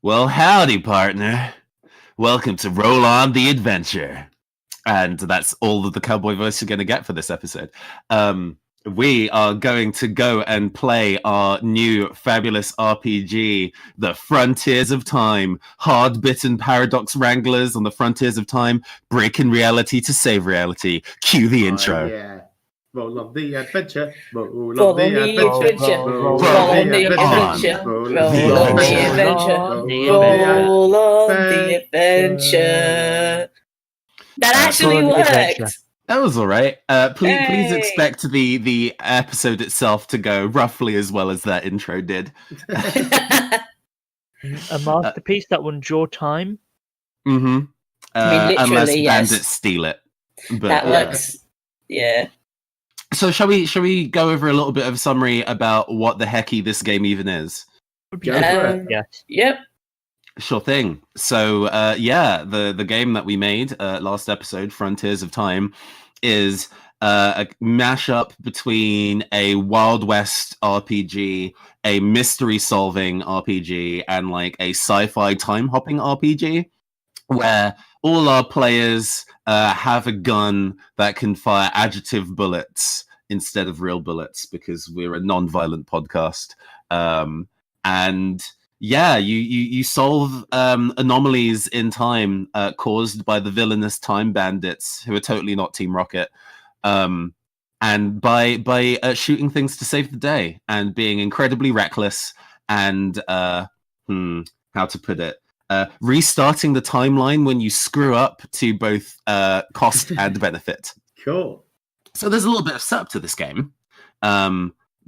Well, howdy, partner. Welcome to Roll On the Adventure. And that's all of the cowboy voice you're going to get for this episode. We are going to go and play our new fabulous RPG, The Frontiers of Time. Hard-bitten paradox wranglers on the frontiers of time, breaking reality to save reality. Cue the intro. Yeah. Roll on the adventure. Roll on the adventure. Roll on the adventure. Roll on the adventure. Roll on the adventure. That actually worked. That was all right. Please expect the episode itself to go roughly as well as that intro did. A masterpiece that won your time. Mm-hmm. Unless bandits steal it. But, that works. Yeah. So shall we go over a little bit of a summary about what the hecky this game even is? Yes. Yep. Sure thing. So the game that we made last episode, Frontiers of Time, is a mashup between a Wild West RPG, a mystery solving RPG, and like a sci-fi time hopping RPG, where all our players have a gun that can fire adjective bullets instead of real bullets, because we're a non-violent podcast. And yeah, you solve anomalies in time caused by the villainous time bandits, who are totally not Team Rocket, and by shooting things to save the day and being incredibly reckless and how to put it, restarting the timeline when you screw up to both cost and benefit. Cool. So there's a little bit of setup to this game.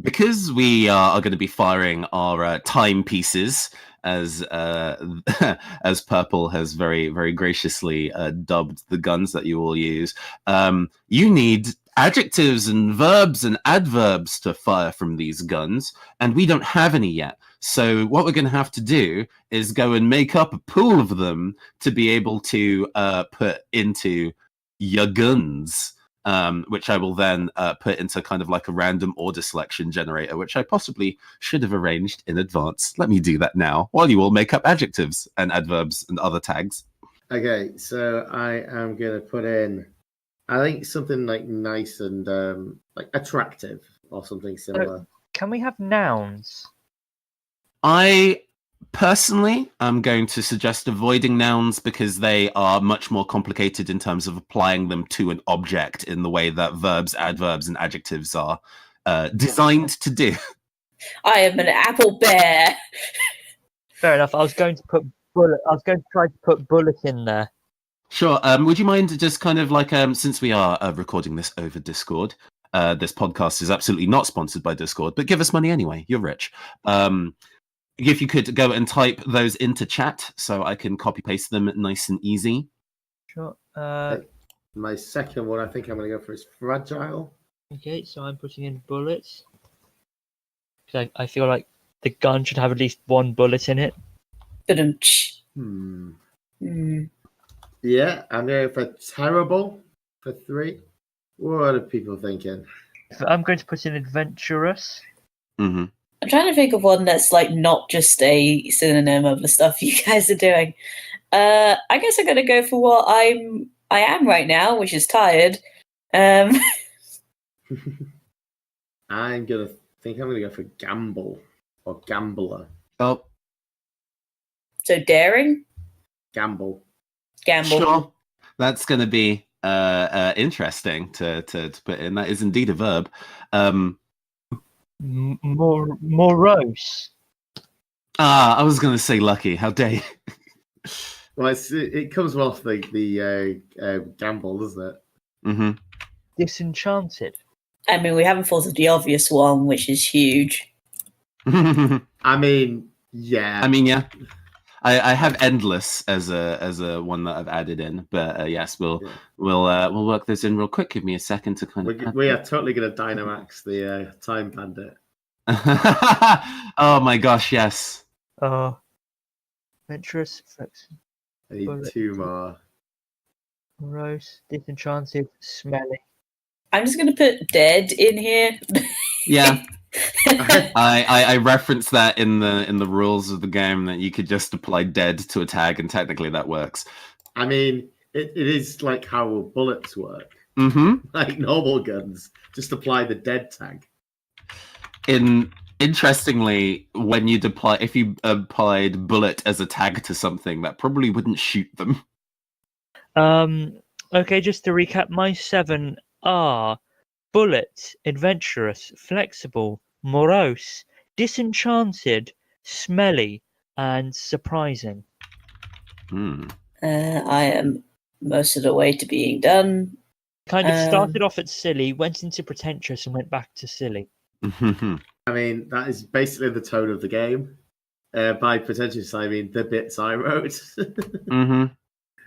Because we are going to be firing our time pieces, as Purple has very, very graciously dubbed the guns that you will use, you need adjectives and verbs and adverbs to fire from these guns, and we don't have any yet. So what we're going to have to do is go and make up a pool of them to be able to put into your guns. Which I will then put into kind of like a random order selection generator, which I possibly should have arranged in advance. Let me do that now, while you all make up adjectives and adverbs and other tags. Okay, so I am going to put in, I think, something like nice and like attractive or something similar. Can we have nouns? I personally am going to suggest avoiding nouns because they are much more complicated in terms of applying them to an object in the way that verbs, adverbs, and adjectives are designed to do. I am an apple bear. Fair enough. I was going to try to put bullet in there. Sure. Would you mind just kind of like, since we are recording this over Discord, this podcast is absolutely not sponsored by Discord, but give us money anyway. You're rich. If you could go and type those into chat so I can copy paste them nice and easy. Sure. My second one, I think I'm going to go for is fragile. Okay, so I'm putting in bullets. I feel like the gun should have at least one bullet in it. Yeah, I'm going for terrible for 3. What are people thinking? So I'm going to put in adventurous. Mm-hmm. I'm trying to think of one that's like not just a synonym of the stuff you guys are doing. I guess I'm gonna go for what I am right now, which is tired. I'm gonna go for gamble or gambler. Oh, so daring. Gamble. Sure. That's gonna be interesting to put in. That is indeed a verb. Morose. I was going to say lucky. How dare you? Well, it comes off the gamble, doesn't it? Mm-hmm. Disenchanted. I mean, we haven't thought of the obvious one, which is huge. I mean, yeah. I have endless as a one that I've added in, but yes, we'll work this in real quick. Give me a second to kind of. We are totally going to Dynamax the time bandit. Oh my gosh, yes. Adventurous, I need 2 more. Morose, disenchanted, smelly. I'm just going to put dead in here. Yeah. I referenced that in the rules of the game that you could just apply dead to a tag, and technically that works. I mean, it is like how bullets work. Mm-hmm. Like normal guns, just apply the dead tag. Interestingly, when you if you applied bullet as a tag to something, that probably wouldn't shoot them. Okay, just to recap, my 7 are bullet, adventurous, flexible, morose, disenchanted, smelly, and surprising. I am most of the way to being done. Kind of started off at silly, went into pretentious, and went back to silly. I mean, that is basically the tone of the game. By pretentious, I mean the bits I wrote. Mm-hmm.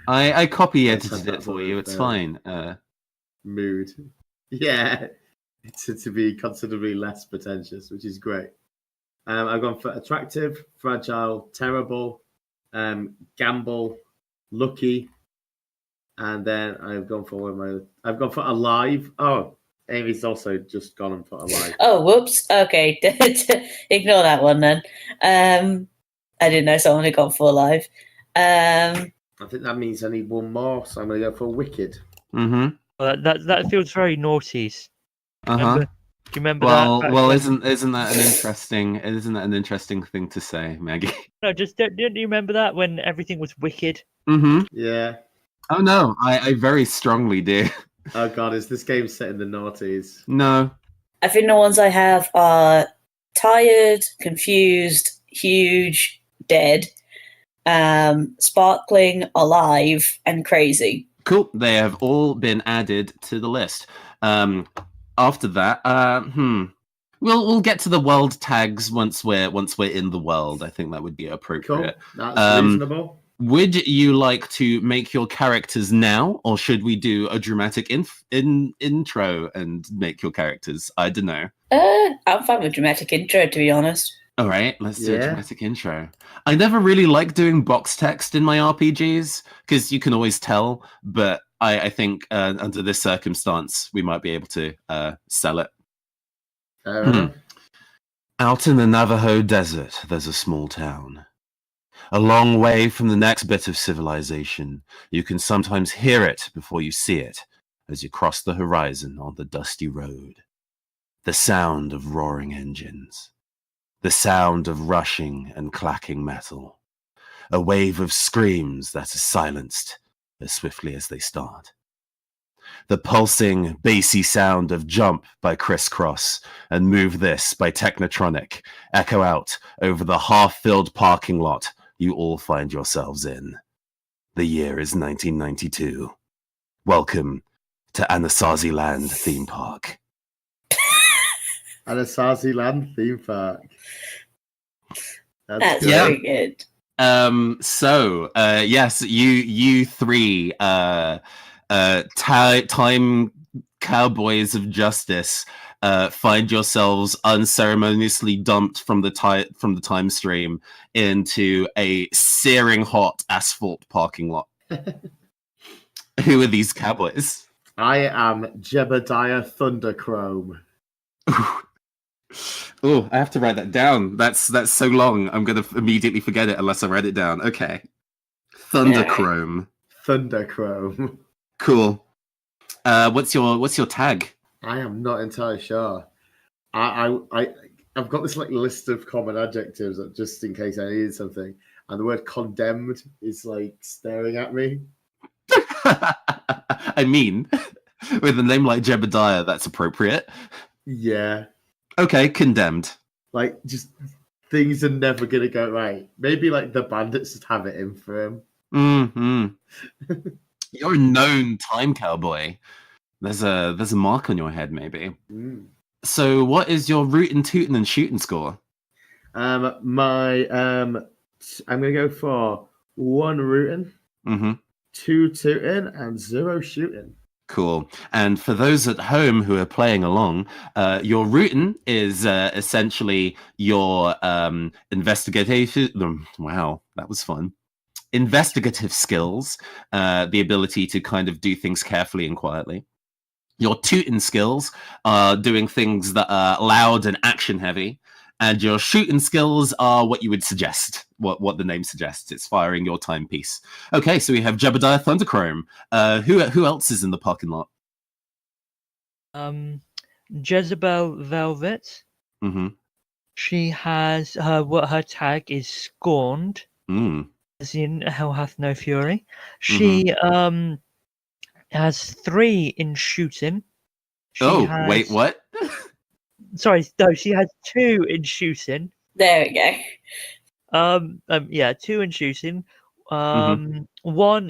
I copy edited it for you. It's fine. Mood. Yeah. To be considerably less pretentious, which is great. I've gone for attractive, fragile, terrible, gamble, lucky, and then I've gone for alive. Oh, Amy's also just gone and put alive. Oh, whoops. Okay, ignore that one then. I didn't know someone had gone for alive. I think that means I need one more, so I'm going to go for wicked. Mm-hmm. Well, that feels very naughties. Uh-huh. Do you remember well, that? Well, isn't that an interesting thing to say, Maggie? No, just don't you remember that when everything was wicked? Mm-hmm. Yeah. Oh no, I very strongly do. Oh god, is this game set in the noughties? No. I think the ones I have are tired, confused, huge, dead, sparkling, alive, and crazy. Cool. They have all been added to the list. After that, we'll get to the world tags once we're in the world. I think that would be appropriate. Cool. That's reasonable. Would you like to make your characters now, or should we do a dramatic intro and make your characters? I don't know. I'm fine with dramatic intro, to be honest. All right, let's do a dramatic intro. I never really like doing box text in my RPGs because you can always tell, but I think under this circumstance, we might be able to sell it. Out in the Navajo desert, there's a small town. A long way from the next bit of civilization, you can sometimes hear it before you see it as you cross the horizon on the dusty road. The sound of roaring engines. The sound of rushing and clacking metal. A wave of screams that is silenced as swiftly as they start. The pulsing, bassy sound of Jump by Crisscross and Move This by Technotronic echo out over the half-filled parking lot you all find yourselves in. The year is 1992. Welcome to Anasazi Land Theme Park. Anasazi Land Theme Park. That's very good. Yes, you three time cowboys of justice find yourselves unceremoniously dumped from the time stream into a searing hot asphalt parking lot. Who are these cowboys? I am Jebediah Thunderchrome. Oh, I have to write that down. That's so long. I'm gonna immediately forget it unless I write it down. Okay, Thunderchrome. Thunderchrome. Cool. What's your tag? I am not entirely sure. I've got this like list of common adjectives that just in case I needed something, and the word condemned is like staring at me. I mean, with a name like Jebediah, that's appropriate. Yeah. Okay, condemned. Like, just things are never gonna go right. Maybe like the bandits just have it in for him. Mm-hmm. You're a known time cowboy. There's a mark on your head, maybe. So, what is your rootin', tootin', and shootin' score? I'm gonna go for 1 rootin', 2 tootin', and 0 shootin'. Cool. And for those at home who are playing along, your rootin' is essentially your investigative. Wow, that was fun. Investigative skills, the ability to kind of do things carefully and quietly. Your tooting skills are doing things that are loud and action heavy, and your shooting skills are what you would suggest, what the name suggests. It's firing your timepiece. Okay, so we have Jebediah Thunderchrome. Who else is in the parking lot? Jezebel Velvet. Mm-hmm. She has her tag is scorned, as in hell hath no fury. She has 3 in shooting. Wait, what? Sorry, no, she has 2 in shooting. There we go. Yeah, 2 in shooting, 1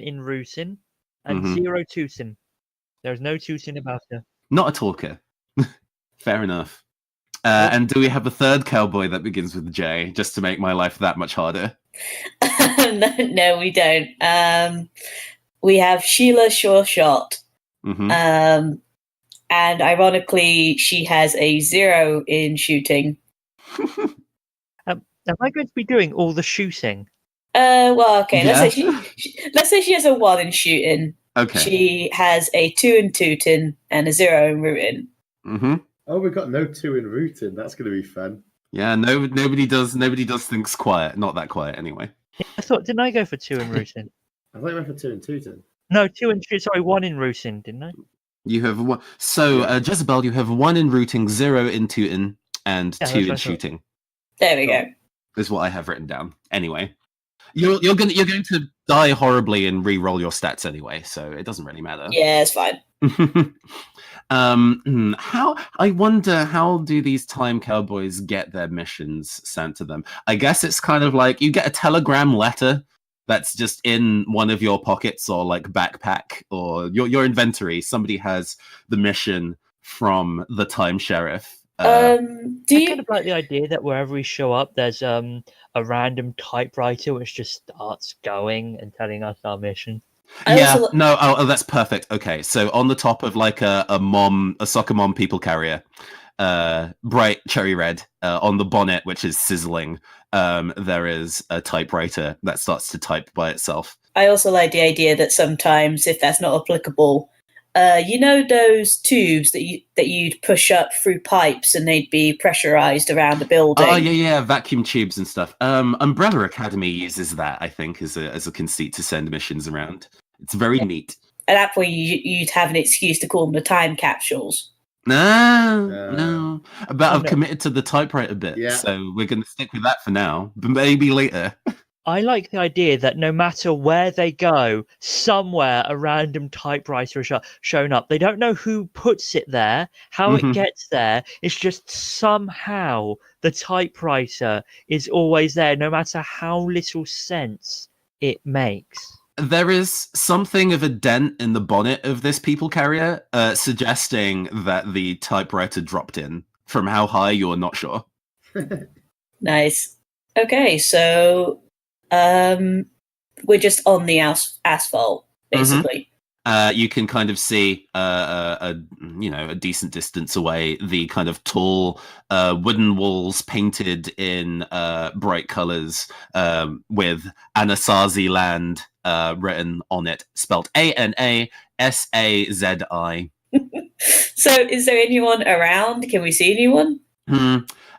in rooting, and 0 tooting. There's no tooting about her. Not a talker. Fair enough. And do we have a third cowboy that begins with J, just to make my life that much harder? No, we don't. We have Sheila Shawshot. And ironically, she has a 0 in shooting. Am I going to be doing all the shooting? Well, okay. Yeah. Let's say she has a 1 in shooting. Okay. She has a 2 in tooting and a 0 in rooting. Oh, we've got no 2 in rooting. That's going to be fun. Yeah, nobody does things quiet. Not that quiet, anyway. Didn't I go for 2 in rooting? I thought you went for 2 in tooting. No, 2 in shooting. Sorry, 1 in rooting, didn't I? You have 1. So, Jezebel, you have 1 in rooting, 0 in tooting, and 2 in shooting. There we go. Is what I have written down. Anyway, you're going to die horribly and re-roll your stats anyway, so it doesn't really matter. Yeah, it's fine. I wonder, how do these time cowboys get their missions sent to them? I guess it's kind of like you get a telegram letter that's just in one of your pockets or like backpack or your inventory. Somebody has the mission from the time sheriff. Do you kind of like the idea that wherever we show up, there's a random typewriter which just starts going and telling us our mission? That's perfect. Okay, so on the top of like a soccer mom people carrier, bright cherry red, on the bonnet, which is sizzling, there is a typewriter that starts to type by itself. I also like the idea that sometimes, if that's not applicable, those tubes that you'd push up through pipes and they'd be pressurized around a building. Oh yeah, vacuum tubes and stuff. Umbrella Academy uses that, I think, as a conceit to send missions around. It's very neat. At that point, you'd have an excuse to call them the time capsules. No. But I've committed to the typewriter bit, so we're going to stick with that for now. But maybe later. I like the idea that no matter where they go, somewhere a random typewriter is shown up. They don't know who puts it there, how it gets there. It's just somehow the typewriter is always there, no matter how little sense it makes. There is something of a dent in the bonnet of this people carrier, suggesting that the typewriter dropped in. From how high, you're not sure. Nice. Okay, so we're just on the asphalt, basically. You can kind of see a decent distance away the kind of tall wooden walls painted in bright colors, with Anasazi Land written on it, spelled ANASAZI. So is there anyone around? Can we see anyone?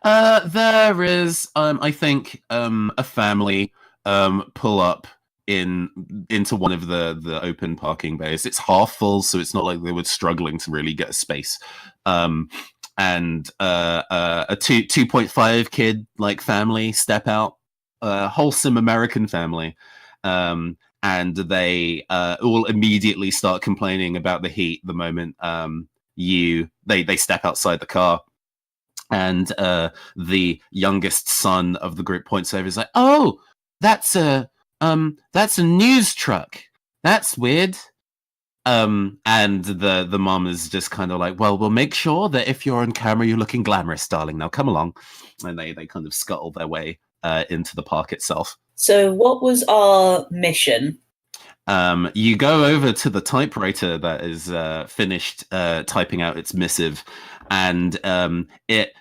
There is, I think, a family pull up into one of the open parking bays. It's half full, so it's not like they were struggling to really get a space. And a 2.5 kid like family step out, a wholesome American family, and they all immediately start complaining about the heat the moment they step outside the car. And the youngest son of the group points over. He's like, "Oh, that's a news truck. That's weird." And the mom is just kind of like, "Well, we'll make sure that if you're on camera, you're looking glamorous, darling. Now come along." And they kind of scuttle their way into the park itself. So what was our mission? You go over to the typewriter that is finished typing out its missive, and it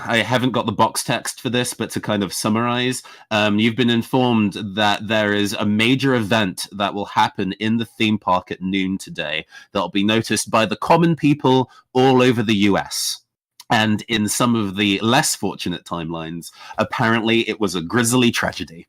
I haven't got the box text for this, but to kind of summarize, you've been informed that there is a major event that will happen in the theme park at noon today that'll be noticed by the common people all over the US. And in some of the less fortunate timelines, apparently it was a grisly tragedy.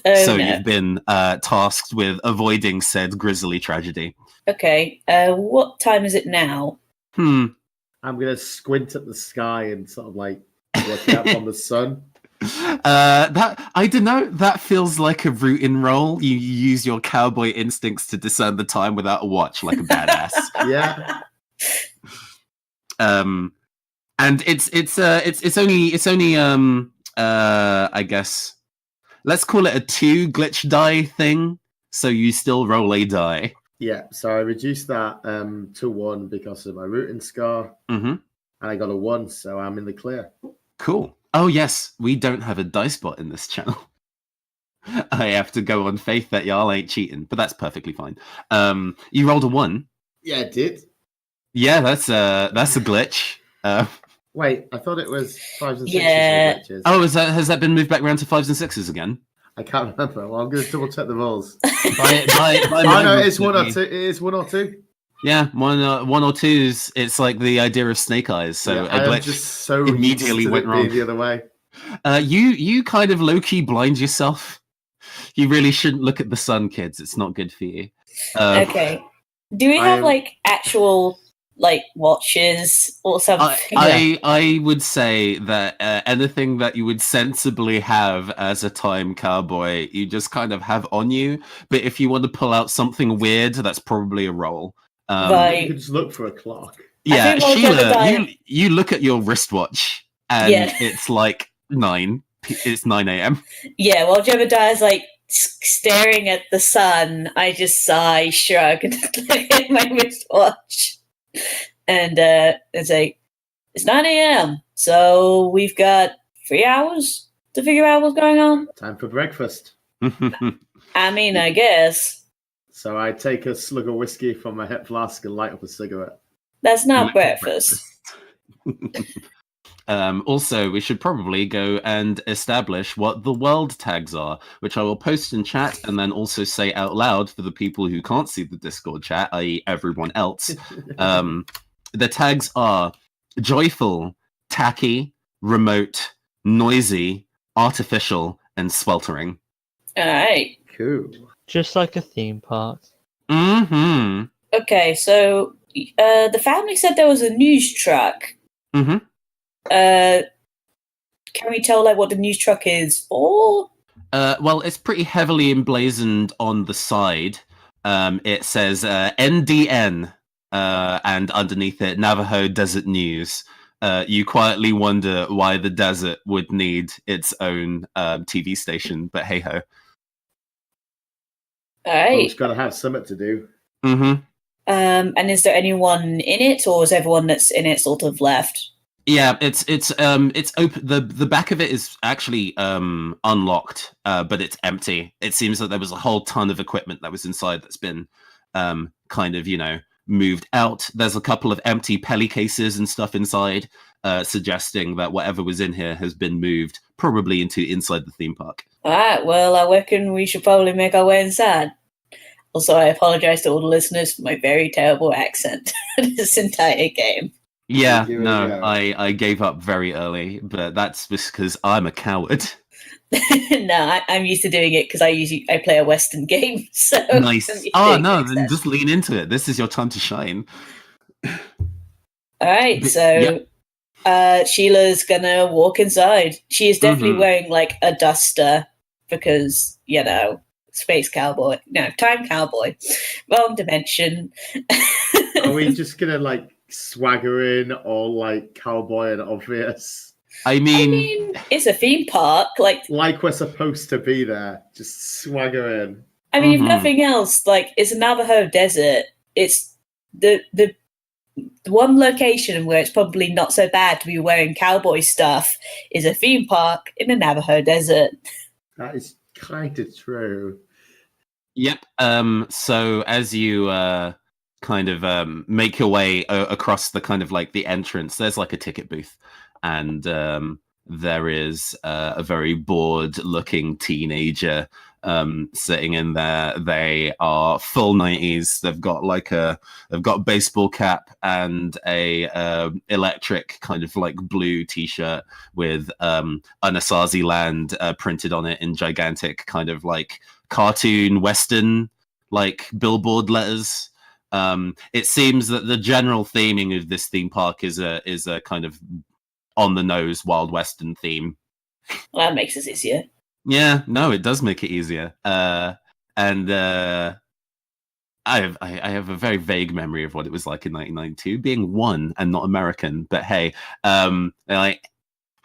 So you've been tasked with avoiding said grisly tragedy. Okay. What time is it now? I'm going to squint at the sky and sort of like look up on the sun. That I don't know. That feels like a route in roll. You use your cowboy instincts to discern the time without a watch, like a badass. Yeah. And it's only I guess let's call it a 2 glitch die thing. So you still roll a die. Yeah, so I reduced that to 1 because of my rooting scar. And I got a 1, so I'm in the clear. Cool. Oh, yes, we don't have a dice bot in this channel. I have to go on faith that y'all ain't cheating, but that's perfectly fine. You rolled a 1. Yeah, I did. Yeah, that's a glitch. Wait, I thought it was 5s and 6s. Yeah. Oh, has that been moved back around to 5s and 6s again? I can't remember. Well, I'm going to double check the rules. No, it's 1 or 2. It is 1 or 2. Yeah, 1 or 2s. It's like the idea of snake eyes. So yeah, a glitch just so immediately went wrong. The other way. You kind of low key blind yourself. You really shouldn't look at the sun, kids. It's not good for you. Okay. Do we have like actual like watches or something? I would say that anything that you would sensibly have as a time cowboy, you just kind of have on you. But if you want to pull out something weird, that's probably a roll. Right. You could just look for a clock. Yeah, Sheila, you look at your wristwatch and it's like 9. It's 9 a.m. Yeah, while Jebediah's like staring at the sun, I just sigh, shrug, and look at my wristwatch. And it's like, it's 9 a.m. So we've got 3 hours to figure out what's going on. Time for breakfast. I mean, I guess. So I take a slug of whiskey from my hip flask and light up a cigarette. That's not breakfast. Also, we should probably go and establish what the world tags are, which I will post in chat and then also say out loud for the people who can't see the Discord chat, i.e. everyone else. The tags are joyful, tacky, remote, noisy, artificial, and sweltering. All right. Cool. Just like a theme park. Mm-hmm. Okay, so the family said there was a news truck. Mm-hmm. Can we tell like what the news truck is for? Well, it's pretty heavily emblazoned on the side. It says NDN, and underneath it, Navajo Desert News. You quietly wonder why the desert would need its own TV station, but hey ho. All right. Well, it's got to have something to do. Mm-hmm. And is there anyone in it, or is everyone that's in it sort of left? Yeah, it's open. The back of it is actually unlocked, but it's empty. It seems that there was a whole ton of equipment that was inside that's been kind of, moved out. There's a couple of empty pelly cases and stuff inside, suggesting that whatever was in here has been moved, probably inside the theme park. All right, well, I reckon we should probably make our way inside. Also, I apologize to all the listeners for my very terrible accent this entire game. Yeah, no, I gave up very early, but that's just because I'm a coward. No, I'm used to doing it because I play a Western game. So nice. Oh no, then just lean into it. This is your time to shine. All right, so Sheila's gonna walk inside. She is definitely wearing like a duster because space cowboy. No, time cowboy. Wrong dimension. Are we just gonna like swagger in all like cowboy and obvious? I mean, it's a theme park, like we're supposed to be there. Just swagger in. I mean, if nothing else, like it's a Navajo desert. It's the one location where it's probably not so bad to be wearing cowboy stuff is a theme park in the Navajo desert. That is kind of true. Yep. So as you kind of make your way across the kind of like the entrance, there's like a ticket booth. and there is a very bored-looking teenager sitting in there. They are full 90s. They've got a baseball cap and a electric kind of like blue t-shirt with Anasazi Land printed on it in gigantic kind of like cartoon western like billboard letters. It seems that the general theming of this theme park is a kind of on the nose Wild Western theme. Well, that makes it easier. Yeah, no, it does make it easier. And I have a very vague memory of what it was like in 1992, being one and not American. But hey, they're like,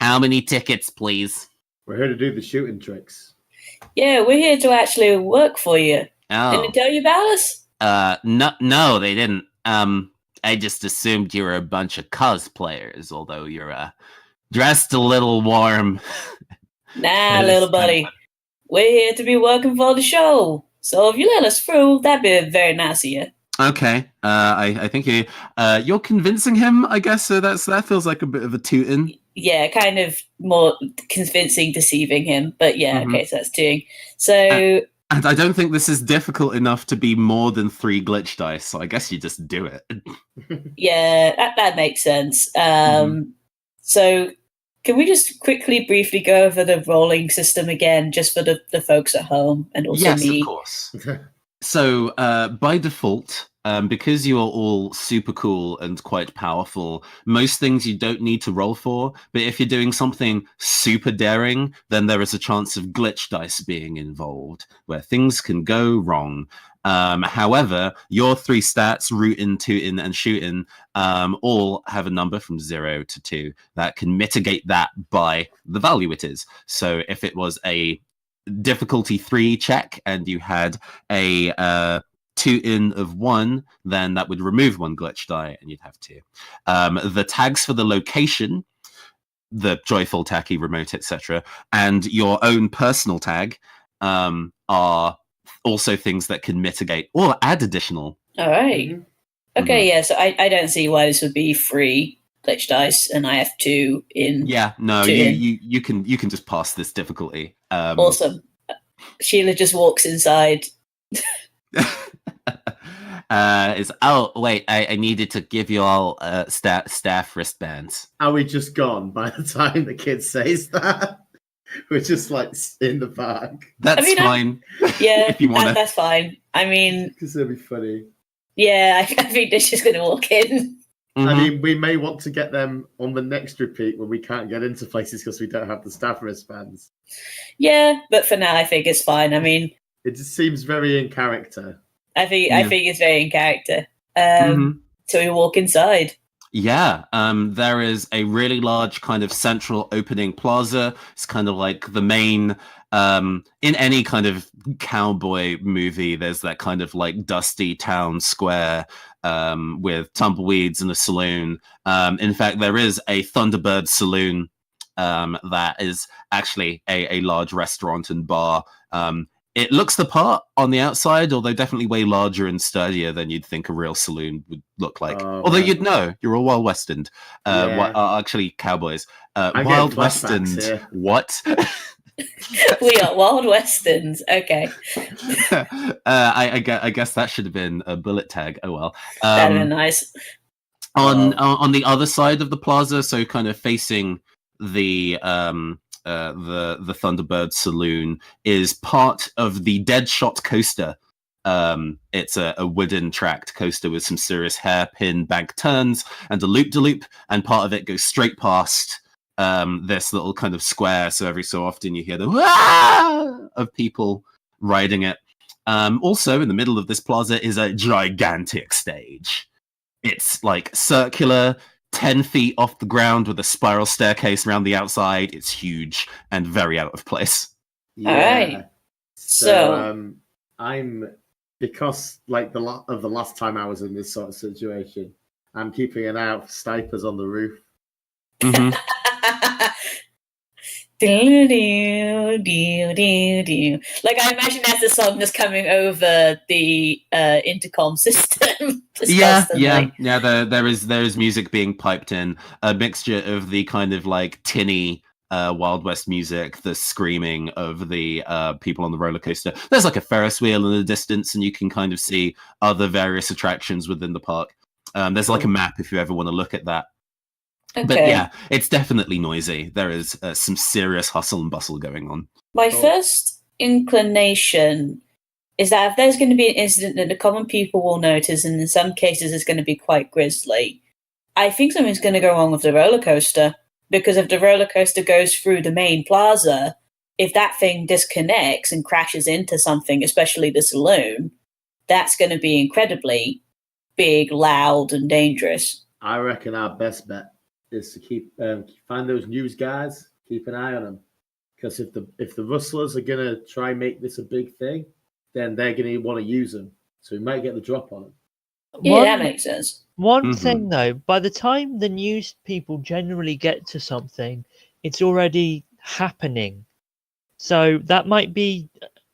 how many tickets, please? We're here to do the shooting tricks. Yeah, we're here to actually work for you. Oh. Didn't they tell you about us? No, they didn't. I just assumed you were a bunch of cosplayers, although you're dressed a little warm. Nah, little buddy. We're here to be working for the show. So if you let us through, that'd be very nice of you. Okay. I think you're convincing him, I guess. So that feels like a bit of a tootin'. Yeah, kind of more convincing, deceiving him. But yeah, okay, so that's tooting. So. And I don't think this is difficult enough to be more than 3 glitch dice, so I guess you just do it. Yeah, that makes sense. So can we just quickly, briefly go over the rolling system again, just for the folks at home and also yes, me? Of course. So by default, because you are all super cool and quite powerful, most things you don't need to roll for. But if you're doing something super daring, then there is a chance of glitch dice being involved, where things can go wrong. However, your 3 stats, rootin', tootin', and shootin', all have a number from 0 to 2 that can mitigate that by the value it is. So if it was a difficulty 3 check and you had a 2 of 1, then that would remove 1 glitch die and you'd have 2. The tags for the location, the joyful, tacky, remote, etc., and your own personal tag are also things that can mitigate or add additional. All right. Okay, yeah, so I don't see why this would be 3 glitch dice and I have 2 in. Yeah, no, you can just pass this difficulty. Awesome. Sheila just walks inside. I needed to give you all staff wristbands. Are we just gone by the time the kid says that? We're just like in the park. That's fine. Yeah, if you want that's fine. I mean, because it'll be funny. Yeah, I think they're just going to walk in. Mm-hmm. I mean, we may want to get them on the next repeat when we can't get into places because we don't have the staff wristbands. Yeah, but for now, I think it's fine. I mean, it just seems very in character. I think it's very in character. So we walk inside. Yeah, there is a really large kind of central opening plaza. It's kind of like the main, in any kind of cowboy movie, there's that kind of like dusty town square with tumbleweeds and a saloon. In fact, there is a Thunderbird saloon that is actually a large restaurant and bar. It looks the part on the outside, although definitely way larger and sturdier than you'd think a real saloon would look like. Although you'd know, you're all Wild Western. Actually, cowboys. Wild Westerns. What? We are Wild Westerns. Okay. I guess that should have been a bullet tag. Oh well. That'd been nice. On the other side of the plaza, so kind of facing the Thunderbird Saloon, is part of the Deadshot coaster. It's a wooden tracked coaster with some serious hairpin bank turns and a loop-de-loop, and part of it goes straight past this little kind of square, so every so often you hear the Wah! Of people riding it. Also in the middle of this plaza is a gigantic stage. It's like circular, 10 feet off the ground with a spiral staircase around the outside. It's huge and very out of place. Yeah. All right. So I'm, because like the last time I was in this sort of situation, I'm keeping an eye out for snipers on the roof. Mm-hmm. Like I imagine as the song is coming over the intercom system. Just Yeah. constantly. There is music being piped in, a mixture of the kind of like tinny Wild West music, the screaming of the people on the roller coaster. There's like a Ferris wheel in the distance, and you can kind of see other various attractions within the park. There's like a map if you ever want to look at that. Okay. But yeah, it's definitely noisy. There is some serious hustle and bustle going on. My first inclination is that if there's going to be an incident that the common people will notice, and in some cases it's going to be quite grisly, I think something's going to go wrong with the roller coaster. Because if the roller coaster goes through the main plaza, if that thing disconnects and crashes into something, especially the saloon, that's going to be incredibly big, loud, and dangerous. I reckon our best bet is to keep find those news guys, keep an eye on them, because if the rustlers are gonna try and make this a big thing, then they're gonna want to use them. So we might get the drop on them. Yeah, that makes sense. One thing though, by the time the news people generally get to something, it's already happening. So that might be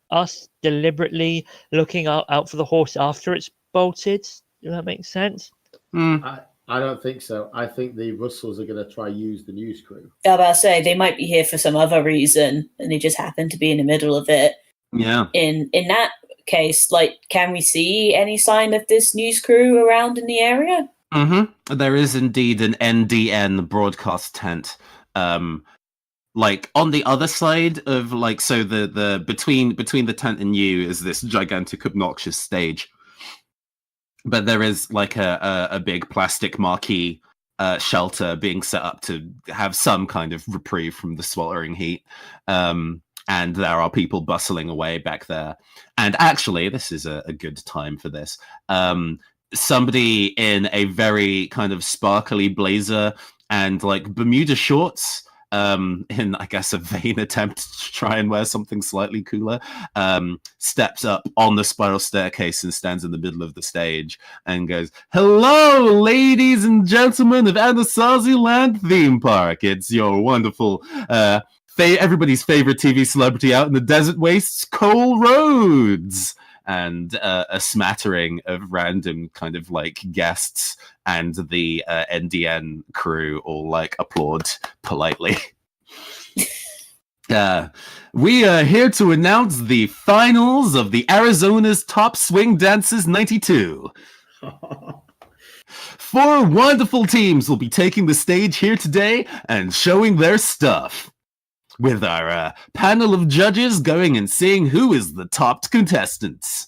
us deliberately looking out for the horse after it's bolted. Does that make sense? I don't think so. I think the rustlers are going to try use the news crew. I was about to say they might be here for some other reason, and they just happen to be in the middle of it. Yeah. In that case, like, can we see any sign of this news crew around in the area? There is indeed an NDN broadcast tent. Like on the other side of like, so the between the tent and you is this gigantic obnoxious stage. But there is like a big plastic marquee shelter being set up to have some kind of reprieve from the sweltering heat. And there are people bustling away back there. And actually, this is a good time for this. Somebody in a very kind of sparkly blazer and like Bermuda shorts, in I guess a vain attempt to try and wear something slightly cooler, steps up on the spiral staircase and stands in the middle of the stage and goes, "Hello, ladies and gentlemen of Anasazi Land Theme Park. It's your wonderful everybody's favorite TV celebrity out in the desert wastes, Cole Rhodes." And a smattering of random kind of like guests and the NDN crew all like applaud politely. We are here to announce the finals of the Arizona's Top Swing Dances 92. 4 wonderful teams will be taking the stage here today and showing their stuff, with our panel of judges going and seeing who is the top contestants.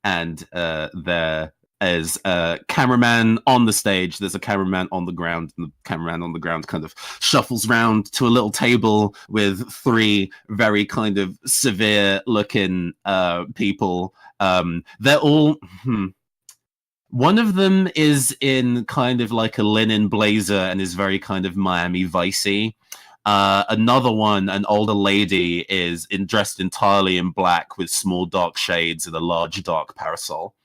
And there is a cameraman on the stage. There's a cameraman on the ground, and the cameraman on the ground kind of shuffles round to a little table with 3 very kind of severe-looking people. They're all... One of them is in kind of like a linen blazer and is very kind of Miami Vice-y. Another one, an older lady, is dressed entirely in black with small dark shades and a large dark parasol.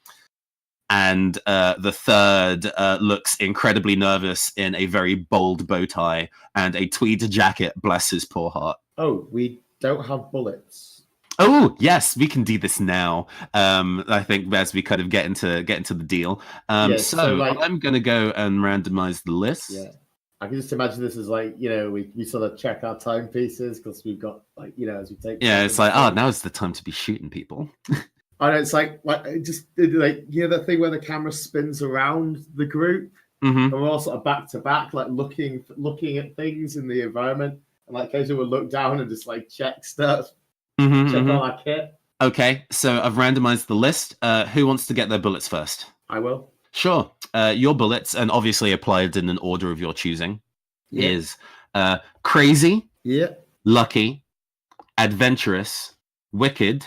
And the third looks incredibly nervous in a very bold bow tie and a tweed jacket, bless his poor heart. Oh, we don't have bullets. Oh, yes, we can do this now. I think as we kind of get into the deal. So like, I'm going to go and randomize the list. Yeah. I can just imagine this as like, we sort of check our timepieces because we've got like, as we take. Yeah, it's like, now's the time to be shooting people. I know, it's like just like, that thing where the camera spins around the group, and we're all sort of back to back, like looking at things in the environment, and like occasionally we'll look down and just like check stuff, check all our kit. Okay, so I've randomized the list. Who wants to get their bullets first? I will. Sure. Your bullets, and obviously applied in an order of your choosing, is crazy, lucky, adventurous, wicked,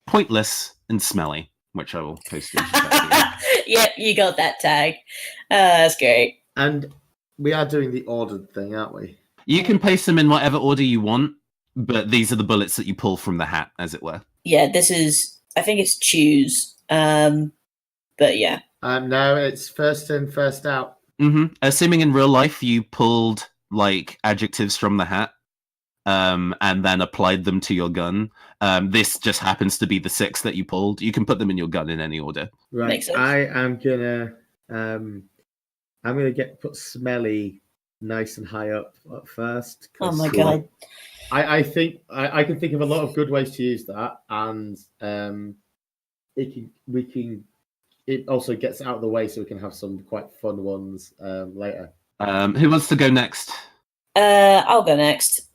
pointless, and smelly, which I will post in the chat. Yep, you got that tag. That's great. And we are doing the ordered thing, aren't we? You can paste them in whatever order you want, but these are the bullets that you pull from the hat, as it were. Yeah, this is, I think it's choose. But yeah. No, it's first in, first out. Assuming in real life you pulled like adjectives from the hat. and then applied them to your gun. This just happens to be the 6 that you pulled. You can put them in your gun in any order. Right. Makes sense. I am gonna put Smelly nice and high up at first. Oh my Cool. god. I think I can think of a lot of good ways to use that, and it also gets out of the way so we can have some quite fun ones later. Who wants to go next? I'll go next.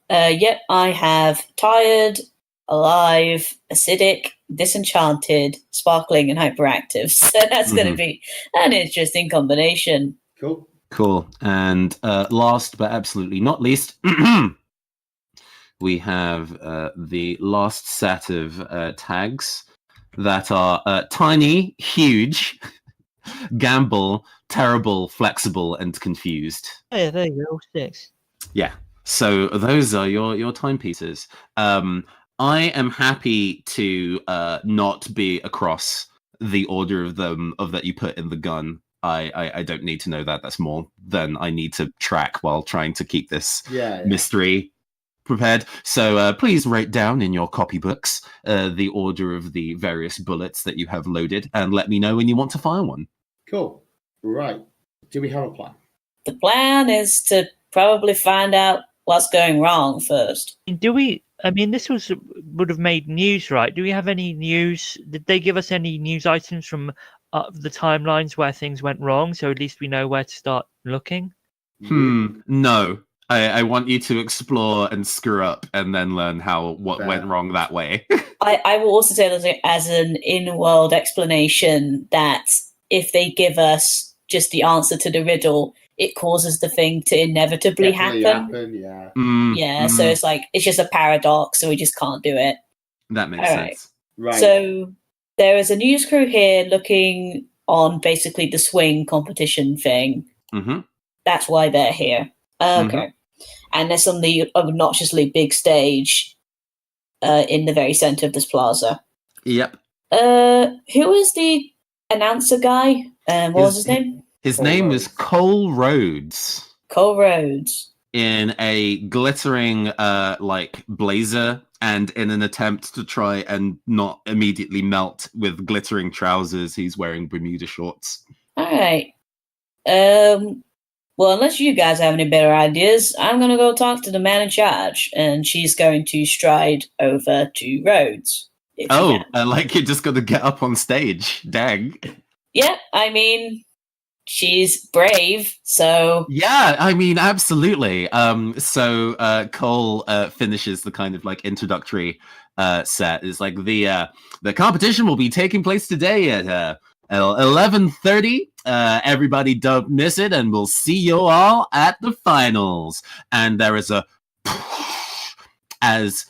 Yep, I have tired, alive, acidic, disenchanted, sparkling, and hyperactive. So that's going to be an interesting combination. Cool. And last but absolutely not least, we have the last set of tags that are tiny, huge, gamble, terrible, flexible, and confused. Oh, yeah, there you go, 6. Yeah. So those are your timepieces. I am happy to not be across the order of them that you put in the gun. I don't need to know that. That's more than I need to track while trying to keep this mystery prepared. So please write down in your copybooks the order of the various bullets that you have loaded, and let me know when you want to fire one. Cool. Right. Do we have a plan? The plan is to probably find out what's going wrong first. Do we? I mean, this would have made news, right? Do we have any news? Did they give us any news items from the timelines where things went wrong? So at least we know where to start looking. No. I want you to explore and screw up and then learn what went wrong that way. I will also say that as an in-world explanation that if they give us just the answer to the riddle, it causes the thing to inevitably happen. So it's like, it's just a paradox, so we just can't do it. That makes sense. Right. So there is a news crew here looking on basically the swing competition thing. Mm-hmm. That's why they're here. Okay. And there's on the obnoxiously big stage in the very center of this plaza. Yep. Who is the announcer guy? What was his name? His name was Cole Rhodes. Cole Rhodes. In a glittering blazer, and in an attempt to try and not immediately melt with glittering trousers, he's wearing Bermuda shorts. All right. Well, unless you guys have any better ideas, I'm going to go talk to the man in charge, and she's going to stride over to Rhodes. Like you're just going to get up on stage. Dang. Yeah, I mean, she's brave, so... Yeah, I mean, absolutely. So Cole finishes the kind of like introductory set. It's like the competition will be taking place today at 11:30. Everybody don't miss it, and we'll see you all at the finals. And there is a as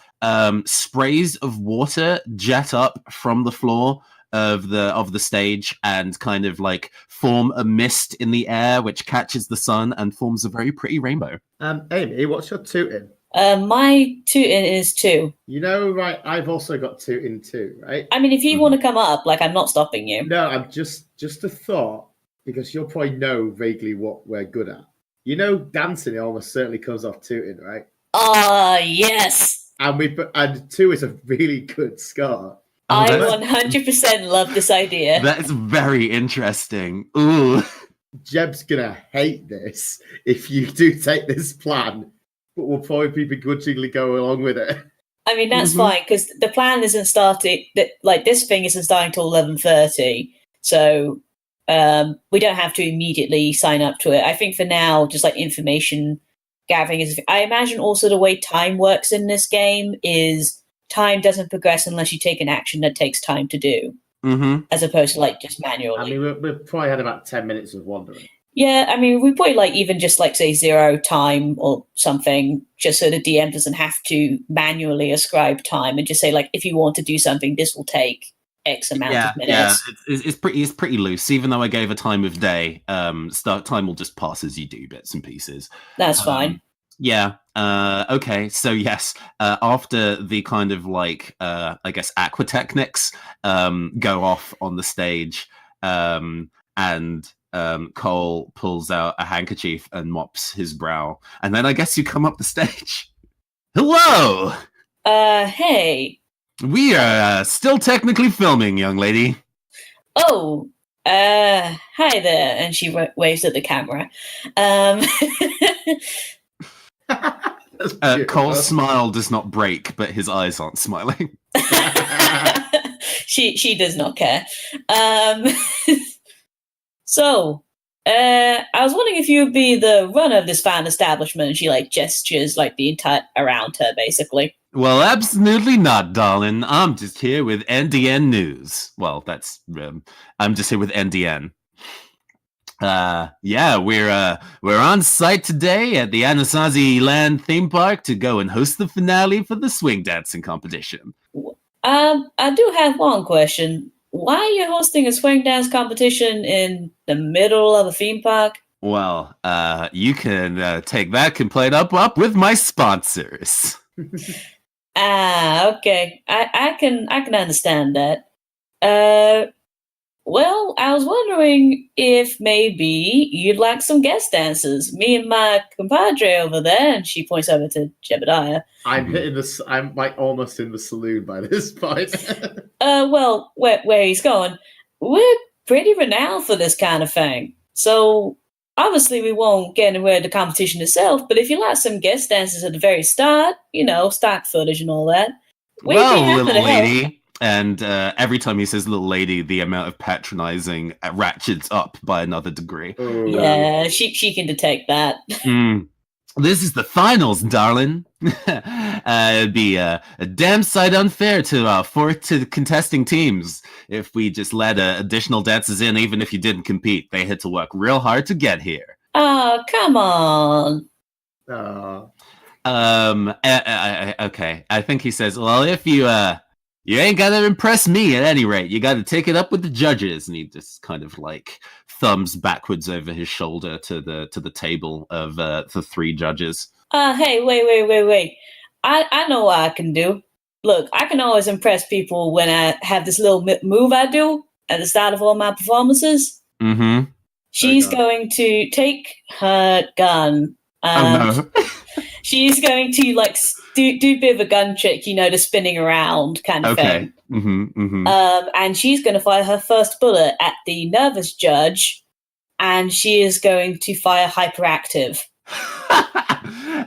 sprays of water jet up from the floor of the stage and kind of like form a mist in the air, which catches the sun and forms a very pretty rainbow. Amy, what's your tooting? My tooting is 2. You know, right? I've also got tooting 2, right? I mean, if you want to come up, like, I'm not stopping you. No, I'm just a thought, because you'll probably know vaguely what we're good at. You know, dancing almost certainly comes off tooting, right? Yes. And 2 is a really good score. I 100% love this idea. That's very interesting. Ooh. Jeb's gonna hate this if you do take this plan, but we'll probably begrudgingly go along with it. I mean, that's fine, because the plan isn't starting, this thing isn't starting till 11:30, so we don't have to immediately sign up to it. I think for now, just like information gathering is... I imagine also the way time works in this game is time doesn't progress unless you take an action that takes time to do, as opposed to like just manually. I mean, we've probably had about 10 minutes of wandering. Yeah, I mean, we probably like even just like say 0 time or something, just so the DM doesn't have to manually ascribe time, and just say like, if you want to do something, this will take X amount of minutes. Yeah, it's pretty loose. Even though I gave a time of day, start time will just pass as you do bits and pieces. That's fine. Yeah. Okay. So yes, after the kind of like I guess aquatechnics go off on the stage, and Cole pulls out a handkerchief and mops his brow, and then I guess you come up the stage. Hello! Hey. We are still technically filming, young lady. Oh, hi there. And she waves at the camera. That's Cole's beautiful. smile does not break, but his eyes aren't smiling. she does not care. So, I was wondering if you'd be the runner of this fine establishment. And she like gestures like the entire around her, basically. Well, absolutely not, darling. I'm just here with NDN News. Well, that's I'm just here with NDN. Yeah, we're on site today at the Anasazi Land theme park to go and host the finale for the swing dancing competition. I do have one question. Why are you hosting a swing dance competition in the middle of a theme park? Well, you can take that complaint up with my sponsors. Okay. I can understand that. Well, I was wondering if maybe you'd like some guest dancers. Me and my compadre over there, and she points over to Jebediah. I'm like almost in the saloon by this point. Well, where he's going, we're pretty renowned for this kind of thing. So obviously we won't get anywhere in the competition itself, but if you like some guest dancers at the very start, stock footage and all that, we'd be Well, happy little to help. lady. And every time he says little lady, the amount of patronizing ratchets up by another degree. Oh. Yeah, she can detect that. This is the finals, darling. It'd be a damn sight unfair to our contesting teams if we just let additional dancers in, even if you didn't compete. They had to work real hard to get here. Oh, come on. Okay. I think he says, well, if you ain't got to impress me at any rate. You got to take it up with the judges. And he just kind of like thumbs backwards over his shoulder to the table of the three judges. Hey, wait. I know what I can do. Look, I can always impress people when I have this little move I do at the start of all my performances. Mm-hmm. She's going to take her gun. Oh, no. She's going to like do a bit of a gun trick, the spinning around kind of thing. And she's going to fire her first bullet at the nervous judge, and she is going to fire hyperactive.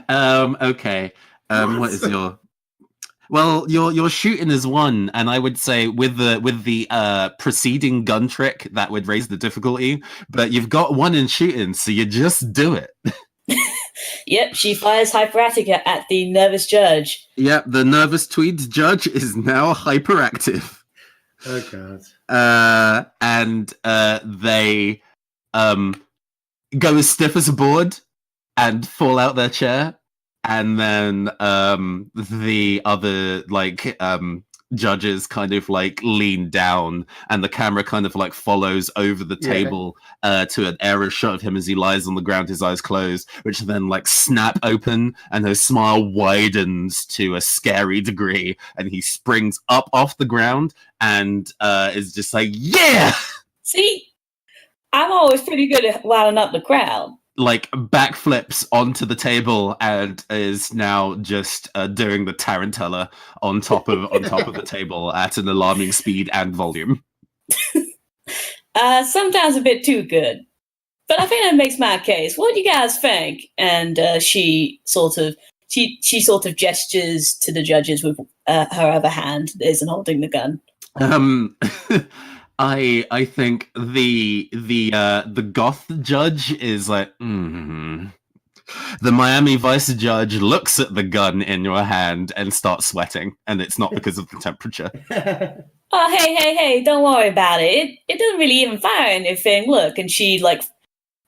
Okay. What is your? Well, your shooting is one, and I would say with the preceding gun trick that would raise the difficulty, but you've got one in shooting, so you just do it. Yep, she fires hyperactive at the nervous judge. Yep, the nervous tweed judge is now hyperactive. Oh god. And they go as stiff as a board and fall out their chair, and then the other judges kind of like lean down, and the camera kind of like follows over the table to an aerial shot of him as he lies on the ground, his eyes closed, which then like snap open, and his smile widens to a scary degree, and he springs up off the ground and is just like, yeah! See, I'm always pretty good at wilding up the crowd. Like backflips onto the table and is now just doing the tarantella on top of the table at an alarming speed and volume. Sometimes a bit too good, but I think that makes my case. What do you guys think? And she sort of gestures to the judges with her other hand that isn't holding the gun. I think the goth judge is like, The Miami Vice judge looks at the gun in your hand and starts sweating, and it's not because of the temperature. Oh, hey, don't worry about it. It doesn't really even fire anything. Look, and she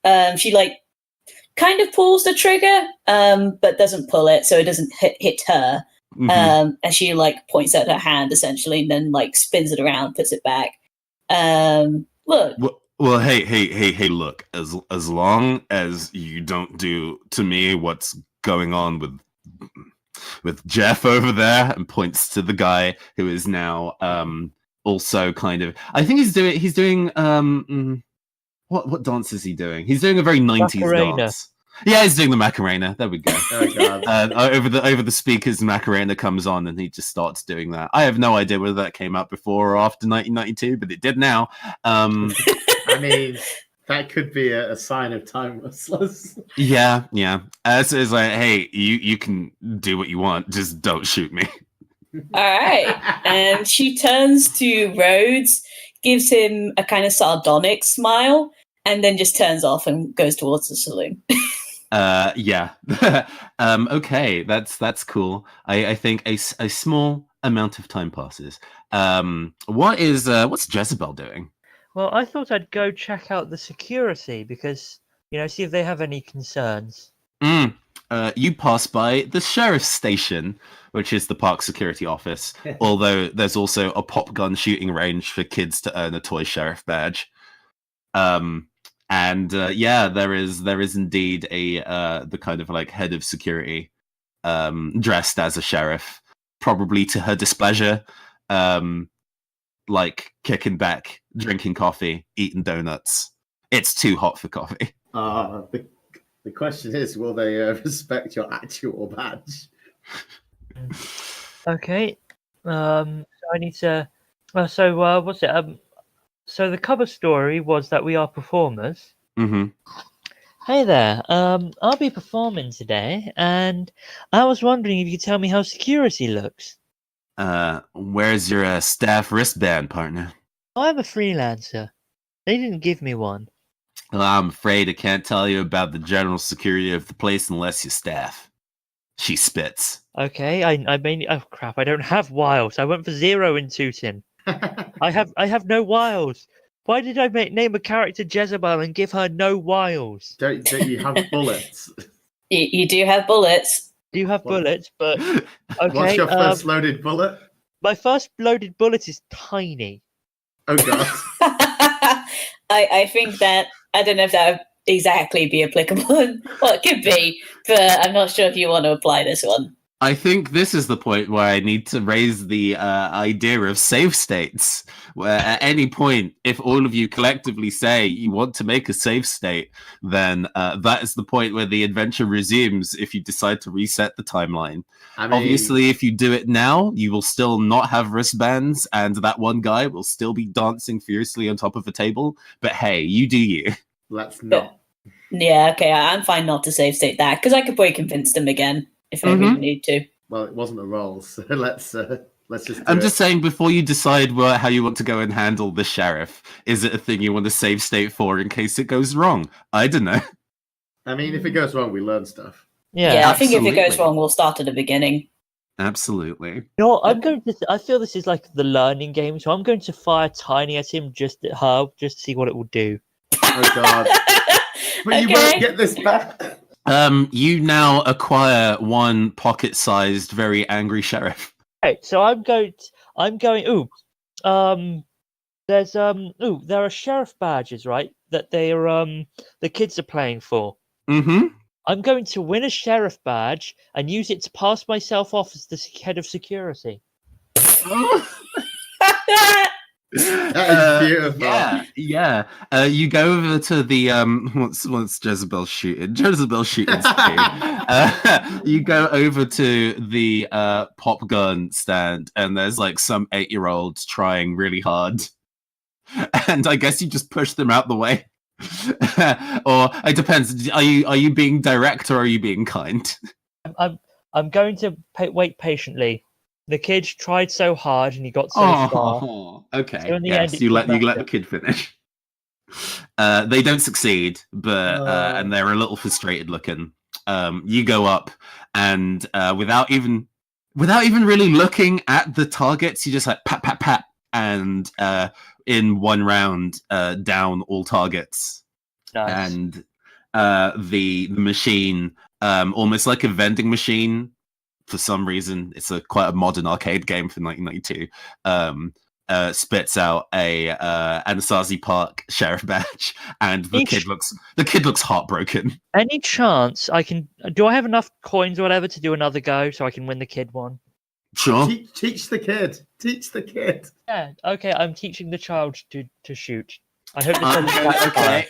kind of pulls the trigger, but doesn't pull it, so it doesn't hit her. And she like points at her hand essentially, and then like spins it around, puts it back. Look. Well, hey, look, as long as you don't do to me what's going on with Jeff over there, and points to the guy who is now also kind of, I think he's doing what dance is he doing? He's doing a very 90s Macarena. dance. Yeah, he's doing the Macarena. There we go. Oh god. Over the speakers, Macarena comes on, and he just starts doing that. I have no idea whether that came out before or after 1992, but it did now. I mean, that could be a sign of Time Wranglers. Yeah. So it's like, hey, you can do what you want, just don't shoot me. All right. And she turns to Rhodes, gives him a kind of sardonic smile, and then just turns off and goes towards the saloon. Yeah. Okay, that's cool. I think a small amount of time passes. What's Jezebel doing? Well, I thought I'd go check out the security because, see if they have any concerns. You pass by the sheriff's station, which is the park security office, although there's also a pop gun shooting range for kids to earn a toy sheriff badge. There is indeed the kind of like head of security dressed as a sheriff, probably to her displeasure, like kicking back, drinking coffee, eating donuts. It's too hot for coffee. The question is, will they respect your actual badge? Okay. So I need to. What's it? So the cover story was that we are performers. Mm-hmm. Hey there. I'll be performing today, and I was wondering if you could tell me how security looks. Where's your staff wristband, partner? I'm a freelancer. They didn't give me one. Well, I'm afraid I can't tell you about the general security of the place unless you staff. She spits. Okay, I mean, oh crap! I don't have wiles. I went for 0 in Tootin. I have no wiles. Why did I name a character Jezebel and give her no wiles? Don't you have bullets? You do have bullets. Do you have bullets? But okay. What's your first loaded bullet? My first loaded bullet is tiny. Oh god. I think that I don't know if that would exactly be applicable. Well, it could be, but I'm not sure if you want to apply this one. I think this is the point where I need to raise the idea of save states, where at any point, if all of you collectively say you want to make a save state, then that is the point where the adventure resumes if you decide to reset the timeline. I mean, obviously, if you do it now, you will still not have wristbands, and that one guy will still be dancing furiously on top of a table. But hey, you do you. Let's not. Yeah, okay, I'm fine not to save state that, because I could probably convince them again. If I really need to. Well, it wasn't a roll, so let's just. I'm just saying, before you decide how you want to go and handle the sheriff, is it a thing you want to save state for in case it goes wrong? I don't know. I mean, if it goes wrong, we learn stuff. Yeah, I think if it goes wrong, we'll start at the beginning. Absolutely. I feel this is like the learning game, so I'm going to fire tiny at him, just at her, just to see what it will do. Oh god! But you won't get this back. You now acquire one pocket-sized, very angry sheriff. Right, so I'm going. There are sheriff badges, right? That the kids are playing for. Mm-hmm. I'm going to win a sheriff badge and use it to pass myself off as the head of security. That is beautiful. Yeah. You go over to the what's Jezebel shooting? Jezebel shooting. You go over to the pop gun stand, and there's like some 8-year-olds trying really hard, and I guess you just push them out the way. Or it depends. Are you being direct or are you being kind? I'm going to wait patiently. The kid tried so hard and he got so far. Okay. So in the yes, end, you let the kid finish. They don't succeed, but and they're a little frustrated looking. You go up and without even really looking at the targets, you just like pat pat pat, and in one round down all targets. Nice. And the machine, almost like a vending machine. For some reason, it's quite a modern arcade game from 1992. Spits out a Anasazi Park sheriff badge, and the kid looks heartbroken. Any chance I can? Do I have enough coins or whatever to do another go so I can win the kid one? Sure. Teach the kid. Teach the kid. Yeah. Okay. I'm teaching the child to shoot. I hope this doesn't okay.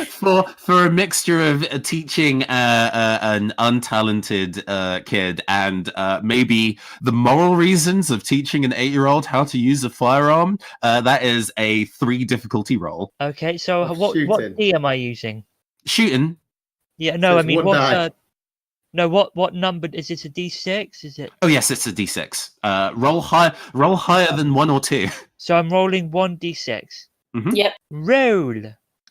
for a mixture of teaching an untalented kid and maybe the moral reasons of teaching an 8-year-old how to use a firearm, that is a 3 difficulty roll. Okay, so what Shooting. D am I using? Shooting. Yeah, no, So I it's mean one die. what number is it? A D6? Is it? Oh yes, it's a d6. Roll higher than 1 or 2. So I'm rolling 1d6. Yep. Roll.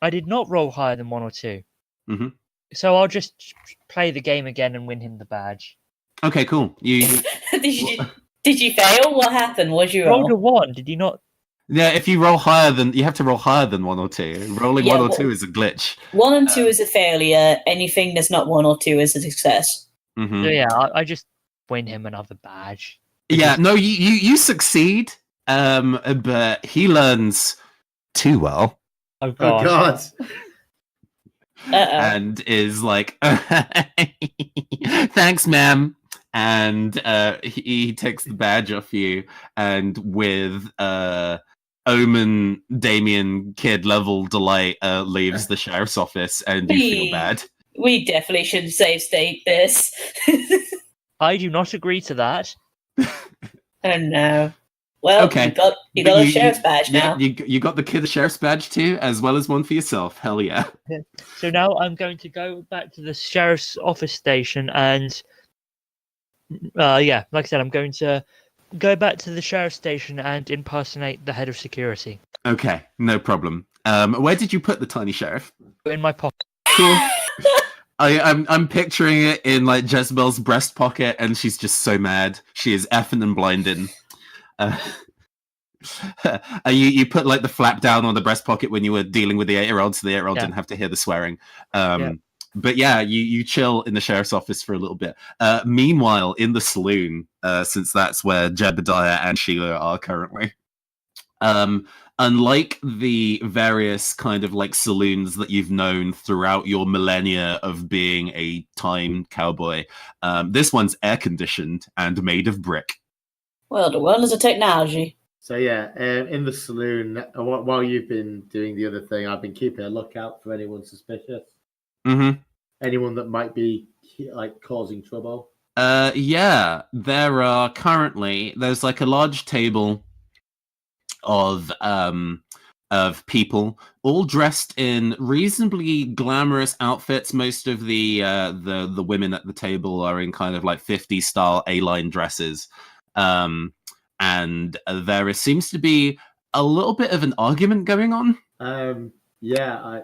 I did not roll higher than 1 or 2. Mhm. So I'll just play the game again and win him the badge. Okay, cool. You Did you fail? What happened? What did you Rolled a roll? 1. Did you not? yeah, if you roll higher than you have to roll higher than 1 or 2. Rolling Yeah, 1 or well- 2 is a glitch. 1 and 2 is a failure. Anything that's not 1 or 2 is a success. Mhm. So yeah, I just win him another badge. Yeah, no, you succeed, but he learns too well Oh Oh god. God. and is like, "Thanks, ma'am," and he takes the badge off you, and with Omen, Damien, kid level delight, leaves the sheriff's office, and you feel Hey. bad. We definitely should save state this. I do not agree to that. Oh no. Well, Okay. you But got a sheriff's badge now. You got the kid sheriff's badge too, as well as one for yourself. Hell yeah. So now I'm going to go back to the sheriff's office station and yeah, like I said, I'm going to go back to the sheriff's station and impersonate the head of security Okay, no problem. Where did you put the tiny sheriff? in my pocket. Cool. I'm picturing it in like Jezebel's breast pocket, and she's just so mad. She is effing and blinding. You put like the flap down on the breast pocket when you were dealing with the 8-year-old, so the 8-year-old Yeah. didn't have to hear the swearing. Yeah. But yeah, you chill in the sheriff's office for a little bit. Meanwhile, in the saloon, since that's where Jebediah and Sheila are currently. Unlike the various kind of like saloons that you've known throughout your millennia of being a time cowboy, this one's air conditioned and made of brick. Well, the world is a technology. So yeah, in the saloon, while you've been doing the other thing, I've been keeping a lookout for anyone suspicious, Mm-hmm. anyone that might be like causing trouble. Yeah, there's like a large table of people all dressed in reasonably glamorous outfits. Most of the women at the table are in kind of like 50s style A-line dresses. And there seems to be a little bit of an argument going on. Yeah,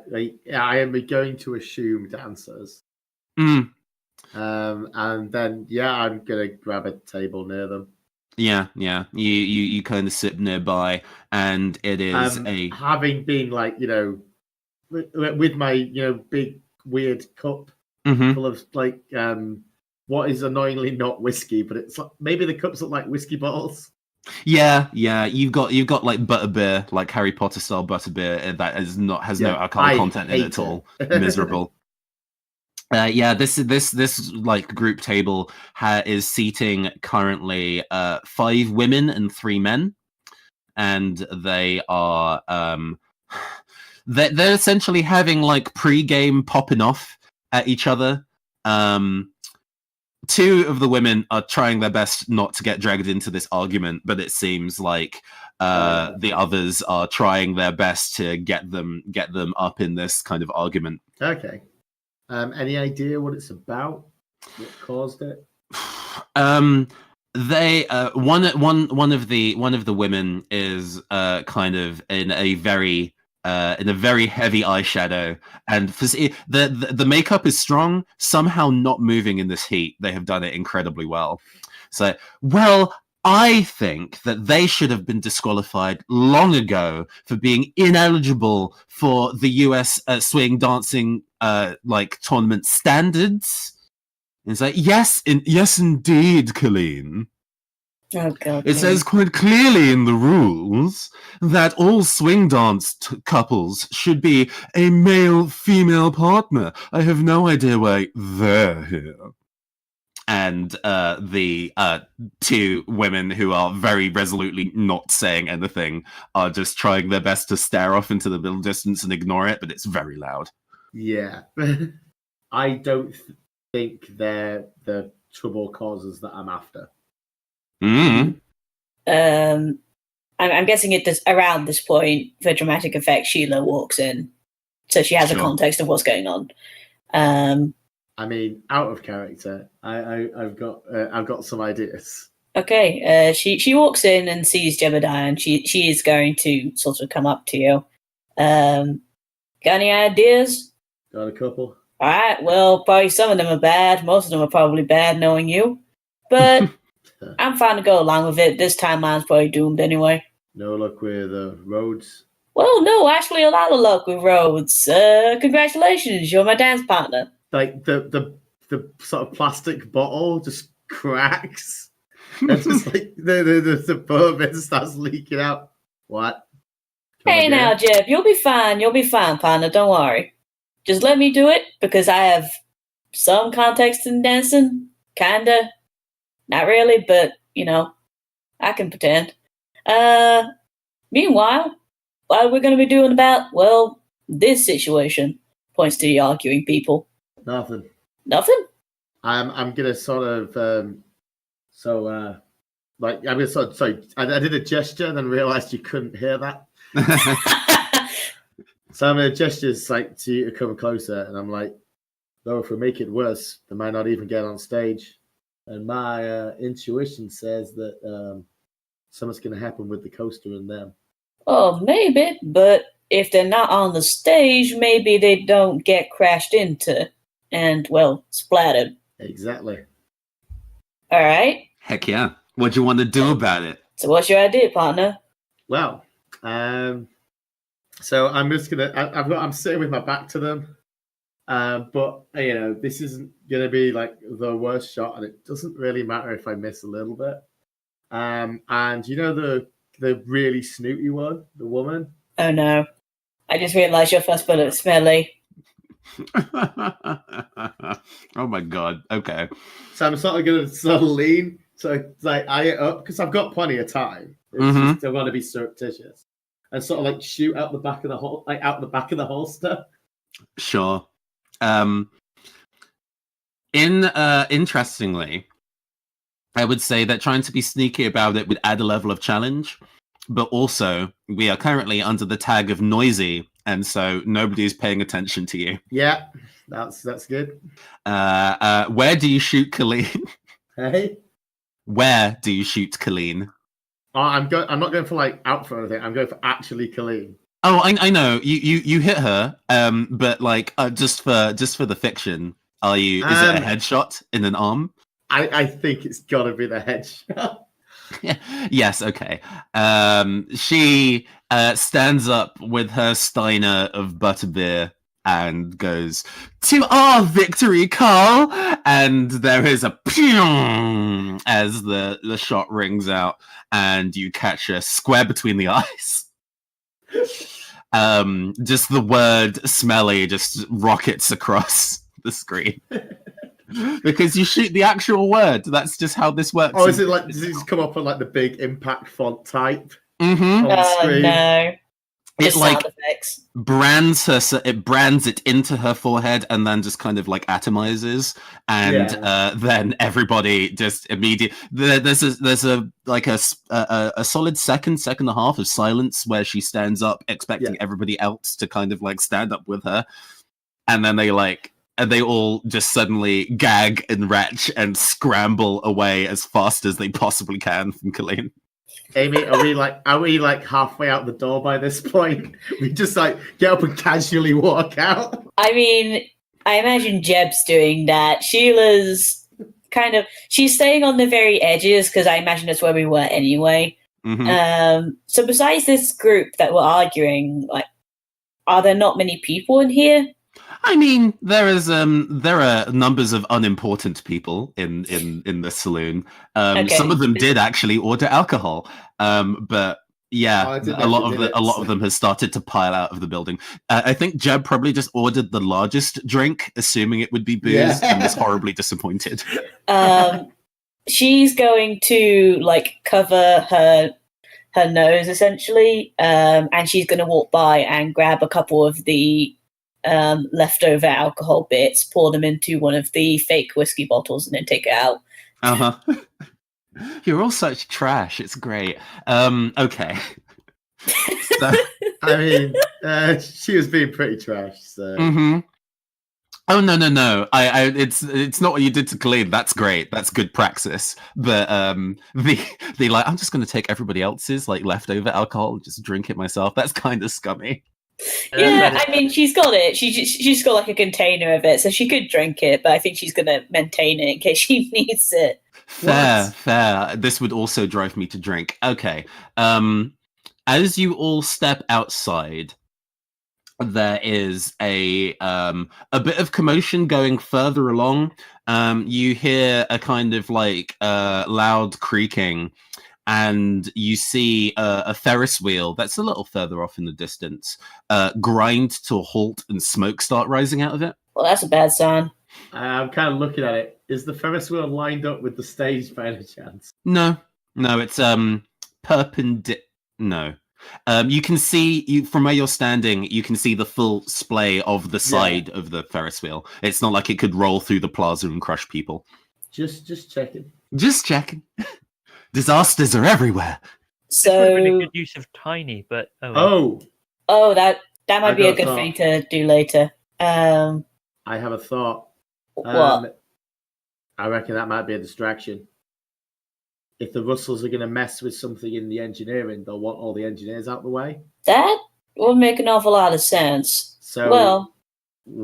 I am going to assume dancers. Mm, And then yeah, I'm gonna grab a table near them. yeah. You kind of sit nearby, and it is Having been like with my big weird cup Mhm. full of like what is annoyingly not whiskey, but it's like, maybe the cups look like whiskey bottles. Yeah. You've got like butterbeer, like Harry Potter style butterbeer that has no alcohol content in it at all. Miserable. Yeah, this like group table is seating currently 5 women and 3 men, and they are they're essentially having like pre-game popping off at each other. 2 of the women are trying their best not to get dragged into this argument, but it seems like the others are trying their best to get them up in this kind of argument. Okay. Any idea what it's about? What caused it? They one of the women is kind of in a very heavy eyeshadow, and the makeup is strong, somehow not moving in this heat. They have done it incredibly well. So, well, I think that they should have been disqualified long ago for being ineligible for the US swing dancing like tournament standards. And it's like, yes, indeed, Colleen. Oh god. It says quite clearly in the rules that all swing dance couples should be a male-female partner. I have no idea why they're here. And the 2 women who are very resolutely not saying anything are just trying their best to stare off into the middle distance and ignore it, but it's very loud. Yeah. I don't think they're the trouble causers that I'm after. Mm. I'm guessing it does around this point, for dramatic effect, Sheila walks in, so she has a Sure. context of what's going on. I mean, out of character, I've got some ideas. Okay, she walks in and sees Jebediah, and she is going to sort of come up to you. Got any ideas? Got a couple. All right, well, probably some of them are bad. Most of them are probably bad, knowing you. But I'm fine to go along with it. This timeline's probably doomed anyway. No luck with roads. Well, no, actually, a lot of luck with roads. Congratulations, you're my dance partner. Like the sort of plastic bottle just cracks. And just like the bourbon starts leaking out. What? Come Hey again? now, Jeb, you'll be fine. You'll be fine, partner. Don't worry. Just let me do it because I have some context in dancing. Kinda. Not really, but, I can pretend. Meanwhile, what are we going to be doing about, well, this situation? Points to the arguing people. Nothing. Nothing? I'm gonna sort of like I'm gonna sort of, sorry. I did a gesture and then realized you couldn't hear that. So I'm gonna gesture like to you to come closer, and I'm like, though if we make it worse, they might not even get on stage. And my intuition says that something's gonna happen with the coaster and them. Oh, maybe, but if they're not on the stage, maybe they don't get crashed into and, well, splattered. Exactly. All right? Heck yeah. What do you want to do about it? So what's your idea, partner? Well, so I'm just gonna. I'm sitting with my back to them, but this isn't gonna be like the worst shot, and it doesn't really matter if I miss a little bit. And the really snooty one, the woman. Oh, no. I just realized your first bullet's smelly. Oh my god. Okay. So I'm sort of gonna sort of lean, so like eye it up because I've got plenty of time. It's Mhm. just I want to be surreptitious and sort of like shoot out the back of the holster. Sure. Interestingly, I would say that trying to be sneaky about it would add a level of challenge, but also we are currently under the tag of noisy, and so nobody's paying attention to you. Yeah, that's good. Where do you shoot Colleen? Hey, Where do you shoot Colleen? I'm not going for like out for anything. I'm going for actually Colleen. Oh, I know you hit her, but like just for the fiction, is it a headshot in an arm? I think it's got to be the headshot. Yes, okay. She stands up with her steiner of butterbeer and goes, "To our victory, Carl!" And there is a pew as the shot rings out, and you catch her square between the eyes. Just the word "smelly" just rockets across the screen. Because you shoot the actual word. That's just how this works. Oh, is it like does it just come up on like the big impact font type Mm-hmm. on the screen? No. It like Sound effects. brands her, so it brands it into her forehead, and then just kind of like atomizes, and then everybody just immediately there's a like a solid second and a half of silence where she stands up, expecting everybody else to kind of like stand up with her, and then they all just suddenly gag and retch and scramble away as fast as they possibly can from Colleen. Amy, are we like halfway out the door by this point? We just like get up and casually walk out. I mean, I imagine Jeb's doing that. Sheila's she's staying on the very edges because I imagine that's where we were anyway. Mm-hmm. So besides this group that were arguing, like, are there not many people in here? I mean, there are numbers of unimportant people in the saloon. Okay. Some of them did actually order alcohol, but yeah, a lot of them has started to pile out of the building. I think Jeb probably just ordered the largest drink, assuming it would be booze, and was horribly disappointed. She's going to like cover her nose essentially, and she's going to walk by and grab a couple of the leftover alcohol bits, pour them into one of the fake whiskey bottles, and then take it out. Uh-huh. You're all such trash. It's great. Okay. So, I mean, she was being pretty trash. So Oh no! It's not what you did to Colleen. That's great. That's good praxis. But the like, I'm just going to take everybody else's like leftover alcohol, and just drink it myself. That's kind of scummy. Yeah, I mean, she's got it. She's got like a container of it, so she could drink it. But I think she's going to maintain it in case she needs it. Fair. This would also drive me to drink. Okay. As you all step outside, there is a bit of commotion going further along. You hear a kind of like loud creaking, and you see a Ferris wheel that's a little further off in the distance grind to a halt and smoke start rising out of it. Well, that's a bad sign. I'm kind of looking at it. Is the Ferris wheel lined up with the stage by any chance? No, it's perpendicular. No. You can see from where you're standing, you can see the full splay of the side of the Ferris wheel. It's not like it could roll through the plaza and crush people. Just checking. Just checking. Disasters are everywhere. So really good use of tiny, but that might be a good thing to do later. I have a thought. What? I reckon that might be a distraction. If the Russells are going to mess with something in the engineering, they'll want all the engineers out the way. That would make an awful lot of sense. So, well,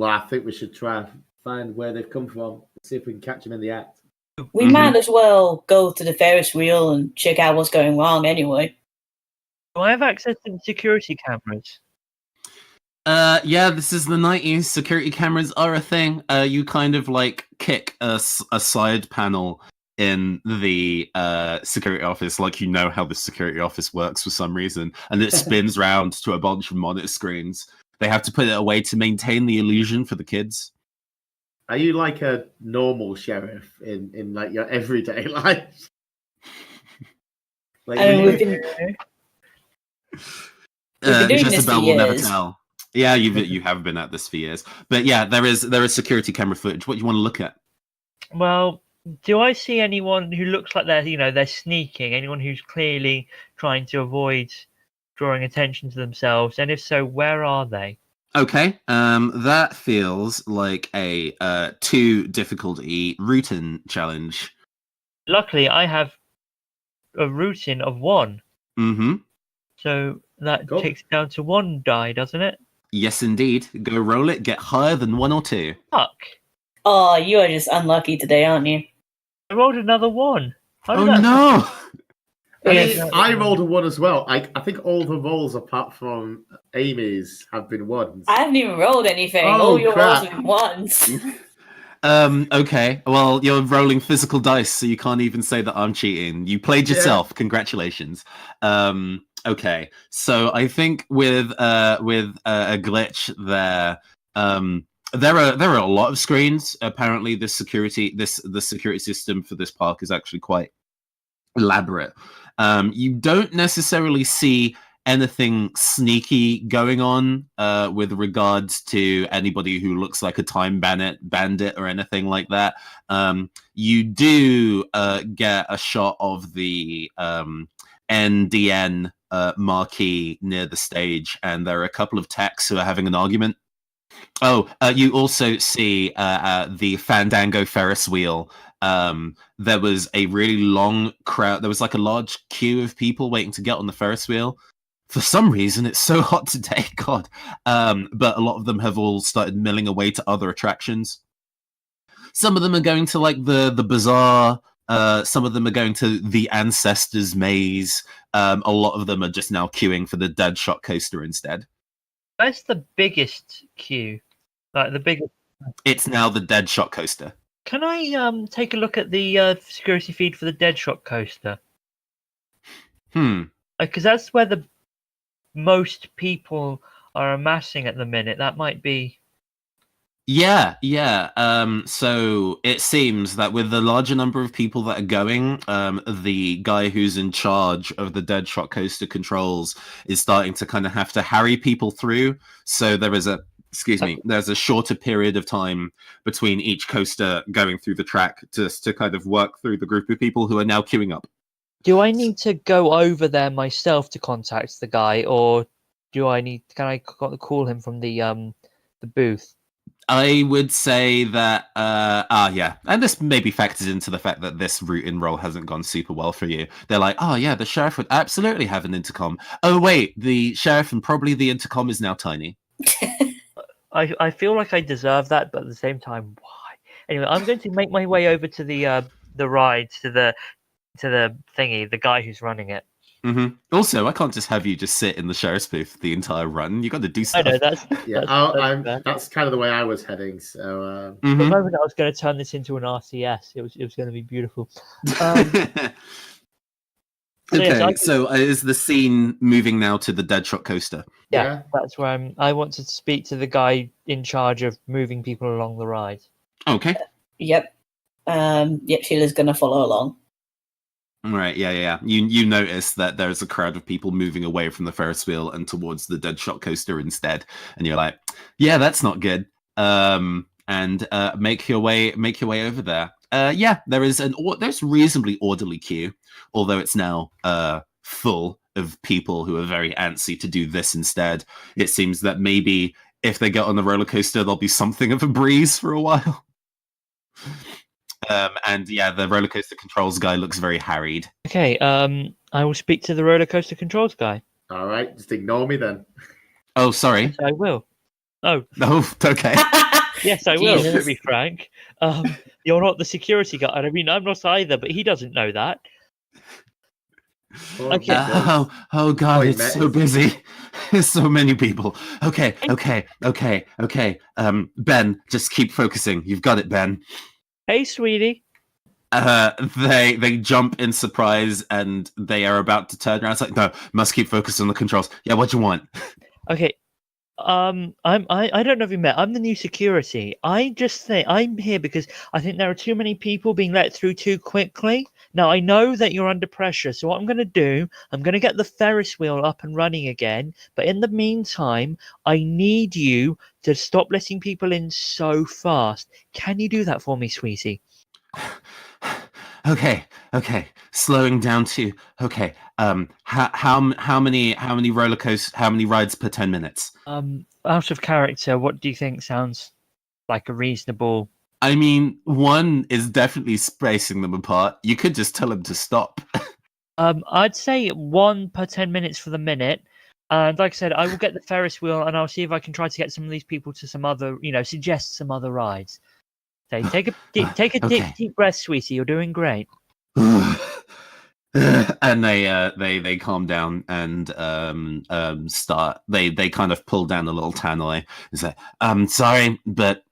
I think we should try and find where they've come from, see if we can catch them in the act. We might as well go to the Ferris wheel and check out what's going wrong anyway. Do I have access to the security cameras? Yeah, this is the 90s. Security cameras are a thing. You kind of like kick a side panel in the security office, like you know how the security office works for some reason, and it spins round to a bunch of monitor screens. They have to put it away to maintain the illusion for the kids. Are you like a normal sheriff in like your everyday life? Like, we've been doing this Jezebel for will never years. tell. Yeah, you have been at this for years. But yeah, there is security camera footage. What do you want to look at? Well, do I see anyone who looks like they're sneaking? Anyone who's clearly trying to avoid drawing attention to themselves? And if so, where are they? Okay, that feels like a 2 difficulty routine challenge. Luckily, I have a routine of 1. Mm-hmm. So that takes it down to 1 die, doesn't it? Yes, indeed. Go roll it. Get higher than 1 or 2. Fuck. Oh, you are just unlucky today, aren't you? I rolled another 1. Oh no! I rolled a 1 as well. I think all the rolls apart from Amy's have been 1s. I haven't even rolled anything. All your rolls have been 1s. Okay. Well, you're rolling physical dice, so you can't even say that I'm cheating. You played yourself. Yeah. Congratulations. Okay. So I think with a glitch there, there are a lot of screens. Apparently, the security system for this park is actually quite elaborate. You don't necessarily see anything sneaky going on with regards to anybody who looks like a time bandit or anything like that. You do get a shot of the NDN marquee near the stage, and there are a couple of techs who are having an argument. You also see the Fandango Ferris wheel. There was a really long crowd. There was like a large queue of people waiting to get on the Ferris wheel. For some reason, it's so hot today, God. But a lot of them have all started milling away to other attractions. Some of them are going to like the bazaar. Some of them are going to the Ancestors Maze. A lot of them are just now queuing for the Deadshot coaster instead. Where's the biggest queue? Like the biggest? It's now the Deadshot coaster. Can I take a look at the security feed for the Deadshot coaster? Because that's where the most people are amassing at the minute. That might be. Yeah. So it seems that with the larger number of people that are going, the guy who's in charge of the Deadshot coaster controls is starting to kind of have to harry people through. So there is a excuse me, there's a shorter period of time between each coaster going through the track just to kind of work through the group of people who are now queuing up. Do I need to go over there myself to contact the guy, or can I call him from the booth? I would say that, yeah, and this maybe factors into the fact that this route in roll hasn't gone super well for you. They're like, oh yeah, the sheriff would absolutely have an intercom. Oh wait, the sheriff and probably the intercom is now tiny. I feel like I deserve that, but at the same time, why? Anyway, I'm going to make my way over to the ride, to the thingy, the guy who's running it. Mm-hmm. Also, I can't just have you just sit in the sheriff's booth the entire run. You got to do stuff. I know that's kind of the way I was heading. So the moment I was going to turn this into an RCS, it was going to be beautiful. So is the scene moving now to the Deadshot coaster? Yeah, that's where I want to speak to the guy in charge of moving people along the ride. Okay. Yep. Sheila's going to follow along. Right, yeah. You notice that there's a crowd of people moving away from the Ferris wheel and towards the Deadshot coaster instead, and you're like, yeah, that's not good. And make your way over there. There's reasonably orderly queue, although it's now full of people who are very antsy to do this instead. It seems that maybe if they get on the roller coaster, there'll be something of a breeze for a while. The roller coaster controls guy looks very harried. Okay, I will speak to the roller coaster controls guy. All right, just ignore me then. Oh, sorry. Yes, I will. Oh. No, okay. Yes, I will, to be frank. You're not the security guy. I mean, I'm not either, but he doesn't know that. Okay. Oh God, it's so busy. There's so many people. Okay. Ben, just keep focusing. You've got it, Ben. Hey, sweetie. They jump in surprise and they are about to turn around. It's like, no, must keep focused on the controls. Yeah, what do you want? Okay. I don't know if you met. I'm the new security. I just think I'm here because I think there are too many people being let through too quickly. Now I know that you're under pressure, so what I'm going to do, I'm going to get the Ferris wheel up and running again. But in the meantime, I need you to stop letting people in so fast. Can you do that for me, sweetie? Okay. Slowing down to how many roller coasters, how many rides per 10 minutes? Out of character, what do you think sounds like a reasonable? I mean, one is definitely spacing them apart. You could just tell them to stop. I'd say 1 per 10 minutes for the minute. And like I said, I will get the Ferris wheel and I'll see if I can try to get some of these people to some other, suggest some other rides. So take a deep breath, sweetie. You're doing great. And they calm down and start. They kind of pull down a little tannoy and say, sorry, but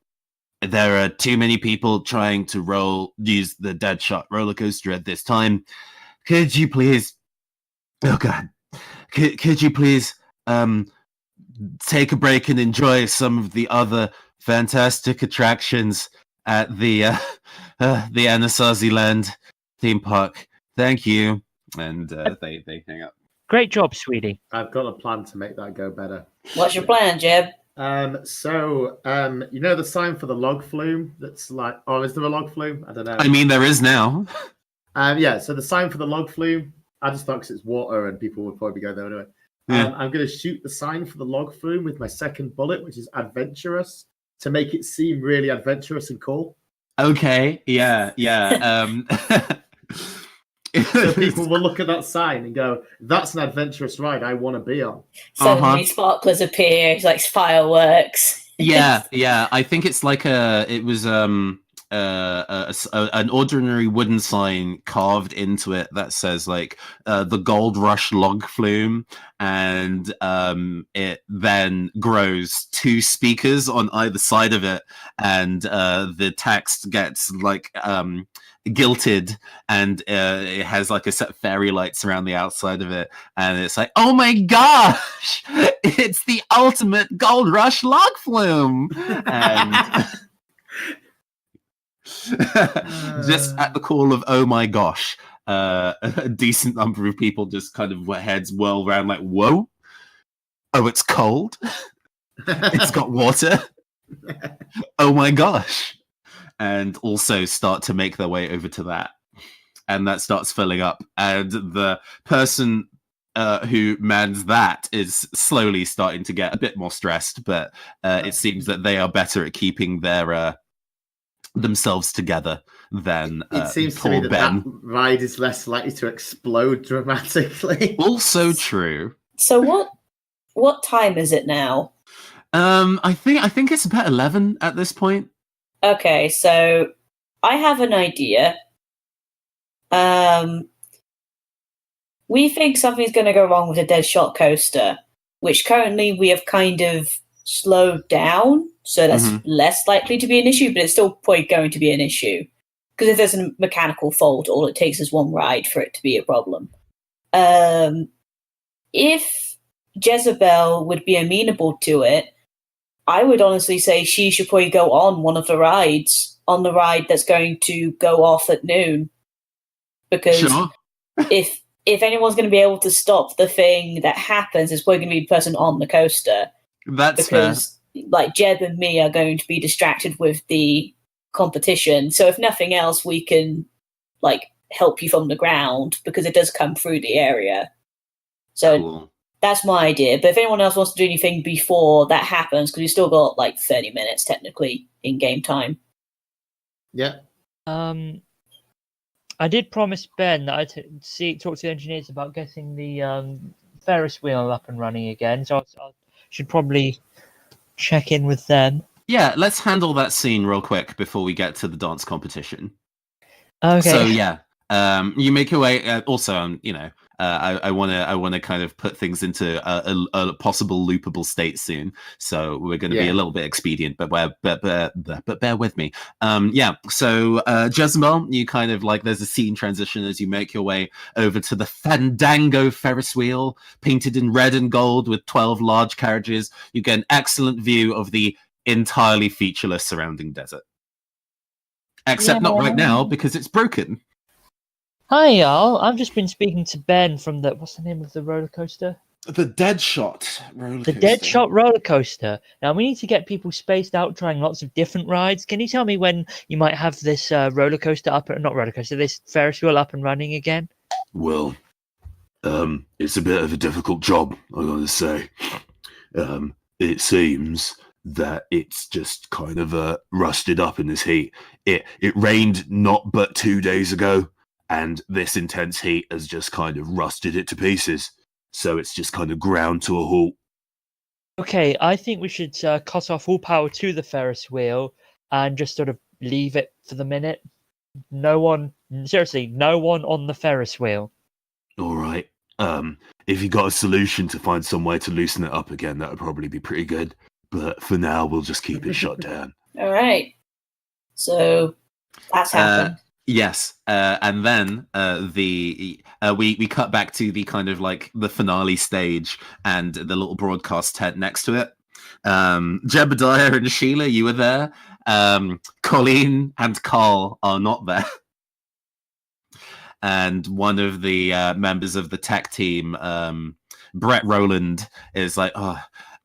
there are too many people trying to use the Deadshot roller coaster at this time. Could you please? Oh God, could you please take a break and enjoy some of the other fantastic attractions at the Anasazi Land theme park? Thank you. And they hang up. Great job, sweetie. I've got a plan to make that go better. What's your plan, Jeb? So the sign for the log flume that's like, is there a log flume? I don't know. I mean, there is now. So the sign for the log flume, I just thought because it's water and people would probably go there anyway. I'm going to shoot the sign for the log flume with my second bullet, which is adventurous, to make it seem really adventurous and cool. Okay, yeah. So people will look at that sign and go, that's an adventurous ride I want to be on. Suddenly sparklers appear, it's like fireworks. Yeah. I think it's like it was an ordinary wooden sign carved into it that says like the Gold Rush log flume, and it then grows 2 speakers on either side of it, and the text gets like gilted, and it has like a set of fairy lights around the outside of it, and it's like, oh my gosh, it's the ultimate Gold Rush log flume. And just at the call of oh my gosh, a decent number of people just kind of heads whirl around like, whoa, oh, it's cold. It's got water. Oh my gosh. And also start to make their way over to that. And that starts filling up. And the person who mans that is slowly starting to get a bit more stressed, but it seems that they are better at keeping their themselves together than It seems to poor me that Ben. that ride is less likely to explode dramatically. Also true. So what time is it now? I think it's about 11 at this point. Okay, so I have an idea. We think something's going to go wrong with the dead shot coaster, which currently we have kind of slowed down, so that's less likely to be an issue, but it's still probably going to be an issue. Because if there's a mechanical fault, all it takes is one ride for it to be a problem. If Jezebel would be amenable to it, I would honestly say she should probably go on one of the rides, on the ride that's going to go off at noon. Because Sure. if anyone's going to be able to stop the thing that happens, it's probably going to be the person on the coaster. That's fair. Because like Jeb and me are going to be distracted with the competition. So if nothing else, we can like help you from the ground because it does come through the area. So Cool. that's my idea. But if anyone else wants to do anything before that happens, because you still got like 30 minutes technically in game time. Yeah. I did promise Ben that I'd talk to the engineers about getting the Ferris wheel up and running again. So I should probably check in with them. Yeah, let's handle that scene real quick before we get to the dance competition. Okay. So yeah, you make your way. Also, I want to kind of put things into a possible loopable state soon. So we're going to be a little bit expedient, but bear with me. Yeah. So Jezebel, you kind of like there's a scene transition as you make your way over to the Fandango Ferris wheel, painted in red and gold with 12 large carriages. You get an excellent view of the entirely featureless surrounding desert. Except not right now because it's broken. Hi, y'all. I've just been speaking to Ben from what's the name of the roller coaster? The Deadshot roller coaster. The Deadshot roller coaster. Now, we need to get people spaced out trying lots of different rides. Can you tell me when you might have this roller coaster this Ferris wheel up and running again? Well, it's a bit of a difficult job, I gotta say. It seems that it's just kind of rusted up in this heat. It rained not but 2 days ago, and this intense heat has just kind of rusted it to pieces. So it's just kind of ground to a halt. Okay, I think we should cut off all power to the Ferris wheel and just sort of leave it for the minute. No one on the Ferris wheel. All right. If you got a solution to find some way to loosen it up again, that would probably be pretty good. But for now, we'll just keep it shut down. All right. So that's happened. Yes, and then we cut back to the kind of like the finale stage and the little broadcast tent next to it. Jebediah and Sheila, you were there. Colleen and Carl are not there. And one of the members of the tech team, Brett Rowland, is like,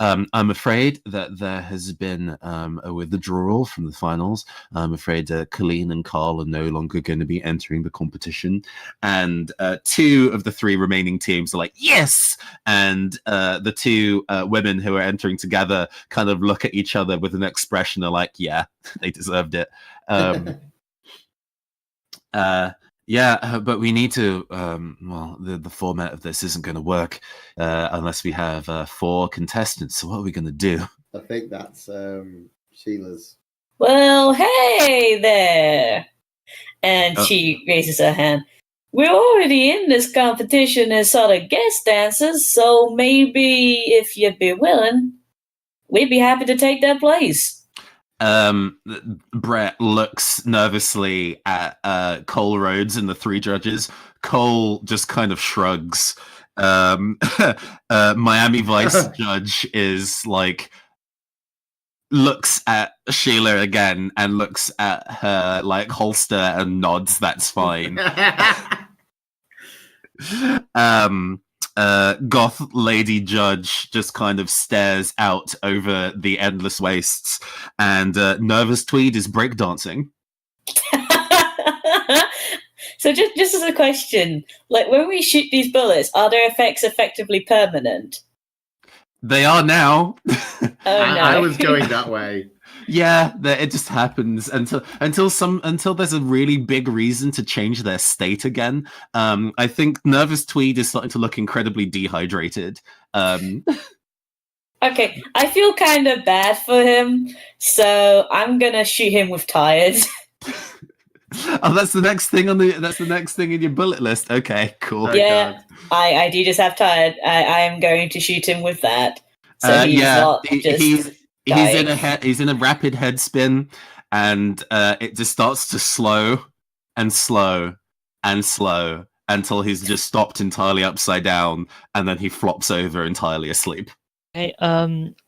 I'm afraid that there has been a withdrawal from the finals. I'm afraid Colleen and Carl are no longer going to be entering the competition. And 2 of the 3 remaining teams are like, yes! And the 2 women who are entering together kind of look at each other with an expression of like, yeah, they deserved it. Yeah, but we need to. The format of this isn't going to work unless we have 4 contestants. So what are we going to do? I think that's Sheila's. Well, hey there. And she raises her hand. We're already in this competition as sort of guest dancers, so maybe if you'd be willing, we'd be happy to take that place. Brett looks nervously at Cole Rhodes and the 3 judges. Cole just kind of shrugs. Miami Vice judge is like looks at Sheila again and looks at her like holster and nods. That's fine. goth lady judge just kind of stares out over the endless wastes, and Nervous Tweed is breakdancing. So just as a question, like when we shoot these bullets, are their effects effectively permanent? They are now. Oh no! I was going that way. Yeah, it just happens until there's a really big reason to change their state again. I think Nervous Tweed is starting to look incredibly dehydrated. Okay, I feel kind of bad for him, so I'm gonna shoot him with tired. Oh, that's the next thing in your bullet list. Okay, cool. Oh, Yeah. God. I do just have tired. I am going to shoot him with that. So he's not just he's in a rapid head spin, and it just starts to slow and slow and slow until he's just stopped entirely upside down, and then he flops over entirely asleep. Hey,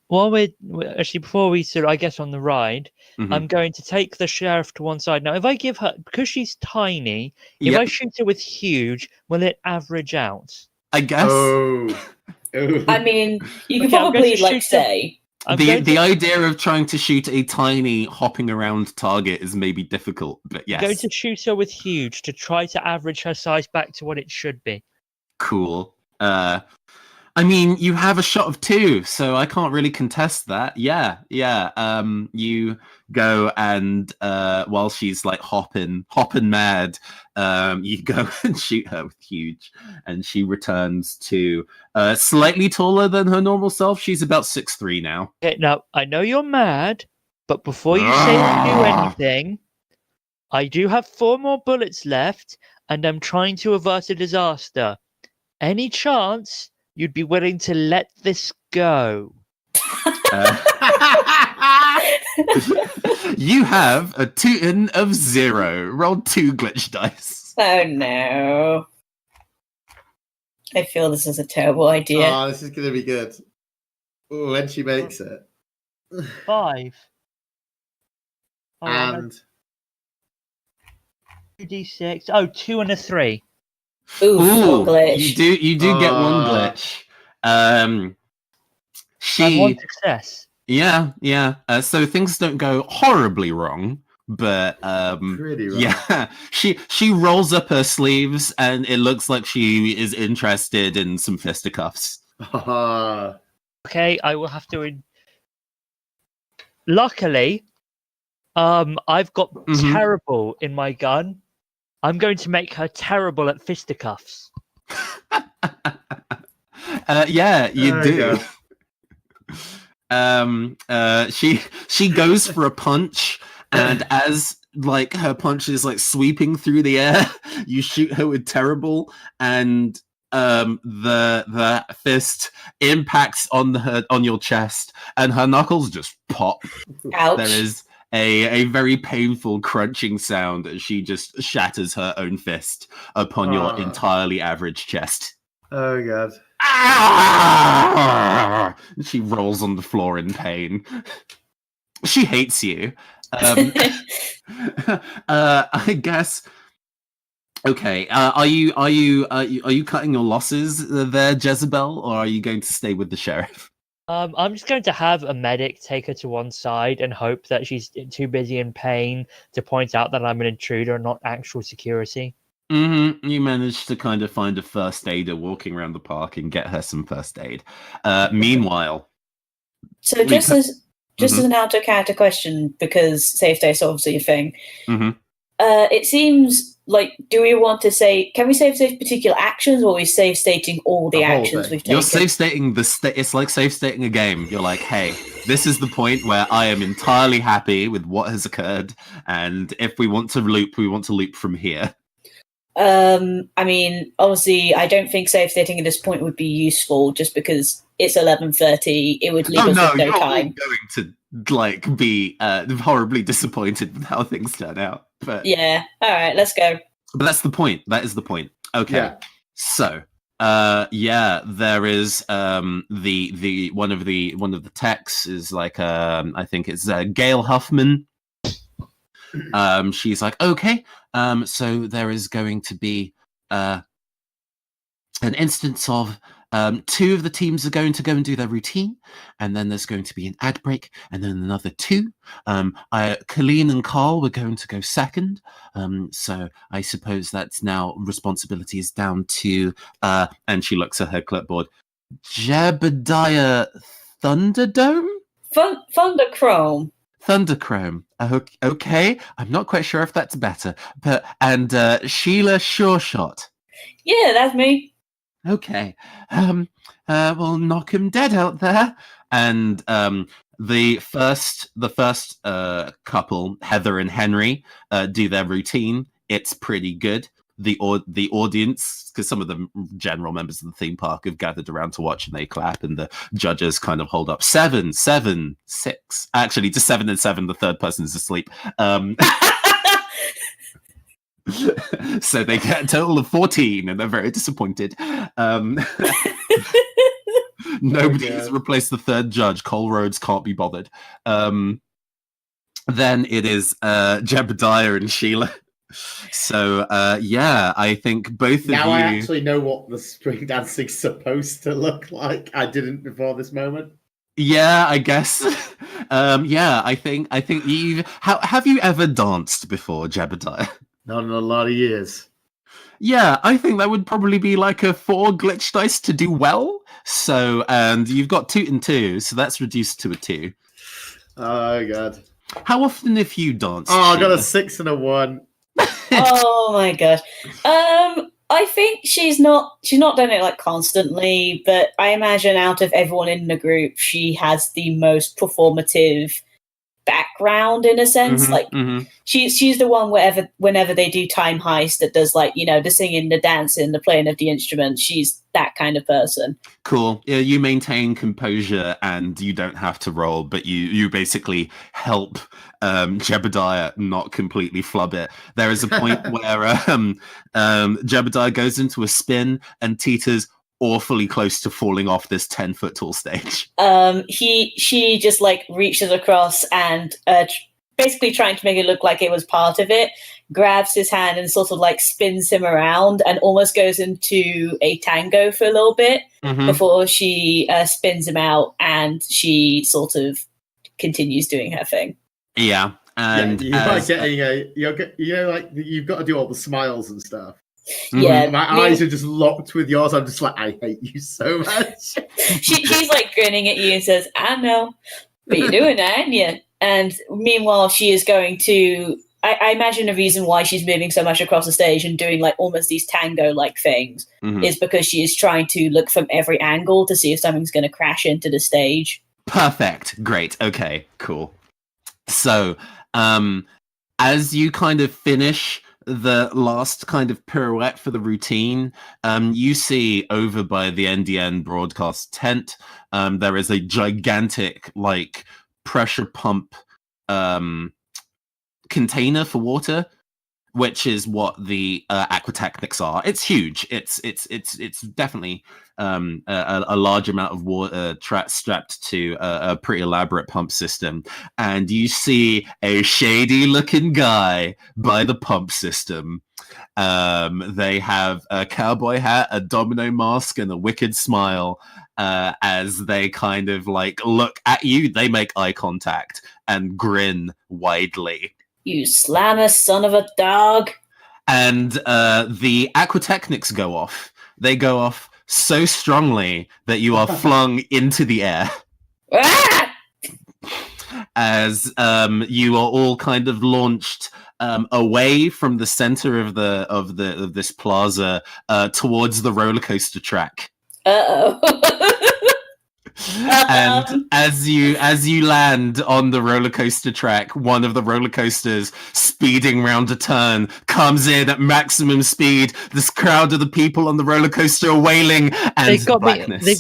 while we're actually before we sort of, I guess, on the ride, Mhm. I'm going to take the sheriff to one side. Now, if I give her, because she's tiny, if Yep. I shoot her with huge, will it average out? I guess Oh. I mean, you can Okay, I'm going probably to like shoot say. the idea of trying to shoot a tiny hopping around target is maybe difficult, but I'm going yes, to shoot her with huge to try to average her size back to what it should be. cool. I mean, you have a shot of 2, so I can't really contest that. Yeah. You go and while she's like hopping mad, you go and shoot her with huge, and she returns to slightly taller than her normal self. She's about 6'3" now. Okay, now I know you're mad, but before you say or do anything, I do have 4 more bullets left, and I'm trying to avert a disaster. Any chance you'd be willing to let this go? You have a tootin' of 0. Roll 2 glitch dice. Oh no! I feel this is a terrible idea. Oh, this is going to be good. Ooh, when she makes it. 5. Oh, And 2d6. Oh, 2 and a 3. Ooh, glitch. you do get one glitch. I have 1 success. Yeah. So things don't go horribly wrong, but pretty right. yeah, she rolls up her sleeves, and it looks like she is interested in some fisticuffs. Okay, I will have to. Luckily, I've got terrible in my gun. I'm going to make her terrible at fisticuffs. Yeah, you do. She goes for a punch, and as like her punch is like sweeping through the air, you shoot her with terrible, and the fist impacts on your chest, and her knuckles just pop. Ouch. There is a very painful crunching sound as she just shatters her own fist upon your entirely average chest. Oh, God. Ah! She rolls on the floor in pain. She hates you. I guess. Okay. Are you cutting your losses there, Jezebel, or are you going to stay with the sheriff? I'm just going to have a medic take her to one side and hope that she's too busy in pain to point out that I'm an intruder, not actual security. Mm-hmm. You managed to kind of find a first aider walking around the park and get her some first aid. Meanwhile, So just as an out of character question, because safe state's obviously a thing. Mhm. It seems like, do we want to say? Can we safe state particular actions, or are we safe stating all the whole actions thing. we've taken? You're safe stating it's like safe stating a game. You're like, hey, this is the point where I am entirely happy with what has occurred, and if we want to loop, we want to loop from here. I mean, obviously, I don't think safe stating at this point would be useful, just because it's 11:30. It would leave us with no you're time. going to like be horribly disappointed with how things turn out. But Yeah. All right. Let's go. But that's the point. That is the point. Okay. Yeah. So, there is the one of the techs is like I think it's Gail Huffman. She's like, okay. So there is going to be an instance of Two of the teams are going to go and do their routine, and then there's going to be an ad break, and then another two. Colleen and Carl were going to go second, so I suppose that's now responsibilities down to, and she looks at her clipboard, Jebediah Thunderdome? Thunderchrome. Thunderchrome. Okay, I'm not quite sure if that's better. And Sheila Shoreshot. Yeah, that's me. Okay. We'll knock him dead out there. And the first couple, Heather and Henry, do their routine. It's pretty good. The audience, because some of the general members of the theme park have gathered around to watch, and they clap, and the judges kind of hold up 7, 7, 6. Actually, just 7 and 7. The third person is asleep. So they get a total of 14, and they're very disappointed. Nobody has replaced the third judge. Cole Rhodes can't be bothered. Then it is Jebediah and Sheila. So, I think both of you... Now I actually know what the spring dancing's supposed to look like. I didn't before this moment. Yeah, I guess. I think you've... Have you ever danced before, Jebediah? Not in a lot of years. Yeah, I think that would probably be like a 4 glitch dice to do well. So, and you've got 2 and 2, so that's reduced to a 2. Oh, God. How often have you danced? Oh, I got a 6 and a 1. Oh my gosh. I think she's not done it like constantly, but I imagine out of everyone in the group, she has the most performative background in a sense. She's the one whenever they do Time Heist that does like, the singing, the dancing, the playing of the instrument. She's that kind of person. Cool. Yeah, you maintain composure and you don't have to roll, but you basically help Jebediah not completely flub it. There is a point where Jebediah goes into a spin and teeters awfully close to falling off this 10-foot tall stage. She just like reaches across and basically trying to make it look like it was part of it, grabs his hand and sort of like spins him around and almost goes into a tango for a little bit before she spins him out, and she sort of continues doing her thing. Yeah. And you're like getting you've got to do all the smiles and stuff. Yeah, my eyes are just locked with yours. I'm just like, I hate you so much. She's like grinning at you and says, "I know, but you're doing that, aren't you?" And meanwhile, she is going to. I imagine the reason why she's moving so much across the stage and doing like almost these tango-like things is because she is trying to look from every angle to see if something's going to crash into the stage. Perfect. Great. Okay. Cool. So, as you kind of finish the last kind of pirouette for the routine, you see over by the NDN broadcast tent, there is a gigantic like pressure pump container for water, which is what the aquatechnics are. It's huge. It's definitely a large amount of water strapped to a pretty elaborate pump system. And you see a shady looking guy by the pump system. They have a cowboy hat, a domino mask, and a wicked smile as they kind of like look at you. They make eye contact and grin widely. You slammer son of a dog. And the aquatechnics go off. They go off so strongly that you are flung into the air. As you are all kind of launched away from the center of this plaza towards the roller coaster track. And as you land on the roller coaster track, one of the roller coasters speeding round a turn comes in at maximum speed. This crowd of the people on the roller coaster are wailing, and They got blackness. me.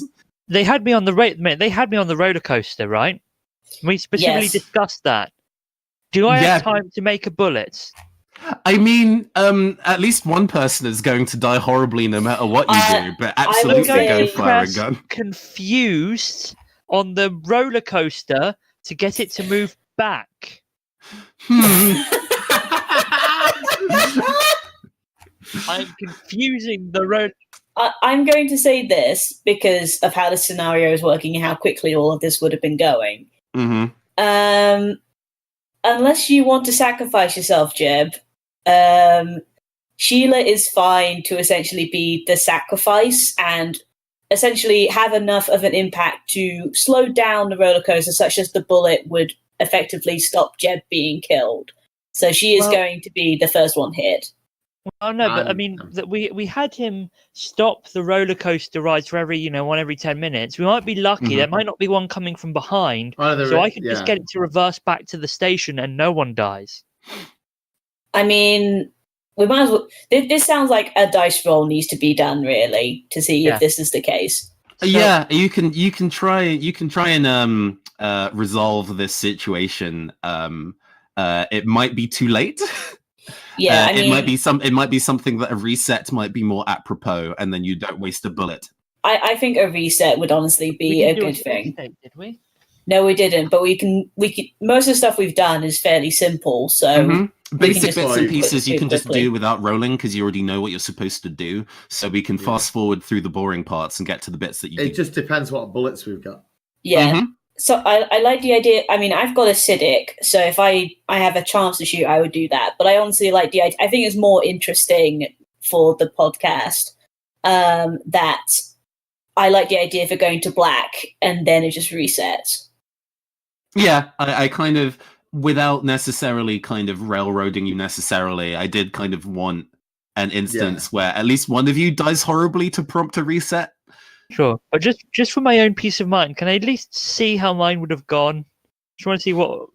They had me on the They had me on the roller coaster, right? We specifically discussed that. Do I have time to make a bullet? I mean, at least one person is going to die horribly no matter what you do, but absolutely go fire a gun. Confused on the roller coaster to get it to move back. I'm confusing the road. I'm going to say this because of how the scenario is working and how quickly all of this would have been going. Mm-hmm. Unless you want to sacrifice yourself, Jeb, Sheila is fine to essentially be the sacrifice and essentially have enough of an impact to slow down the roller coaster, such as the bullet would effectively stop Jeb being killed. So she is going to be the first one hit. Oh no, but I mean that we had him stop the roller coaster rides for one every 10 minutes. We might be lucky. There might not be one coming from behind, so I could just get it to reverse back to the station and no one dies. I mean, we might as well. This sounds like a dice roll needs to be done really to see if this is the case. So, yeah, you can try and resolve this situation. It might be too late. Yeah, it might be something that a reset might be more apropos, and then you don't waste a bullet. I think a reset would honestly be a good thing. Did we? No, we didn't. But we can. Most of the stuff we've done is fairly simple. So basic bits and pieces you can just do without rolling because you already know what you're supposed to do. So we can fast forward through the boring parts and get to the bits that you. It just depends what bullets we've got. Yeah. So I like the idea. I mean, I've got acidic, so if I have a chance to shoot, I would do that. But I honestly like the idea. I think it's more interesting for the podcast that I like the idea of it going to black and then it just resets. Yeah, I kind of, without necessarily kind of railroading you necessarily, I did kind of want an instance where at least one of you dies horribly to prompt a reset. Sure, but just for my own peace of mind, can I at least see how mine would have gone? Just want to see what.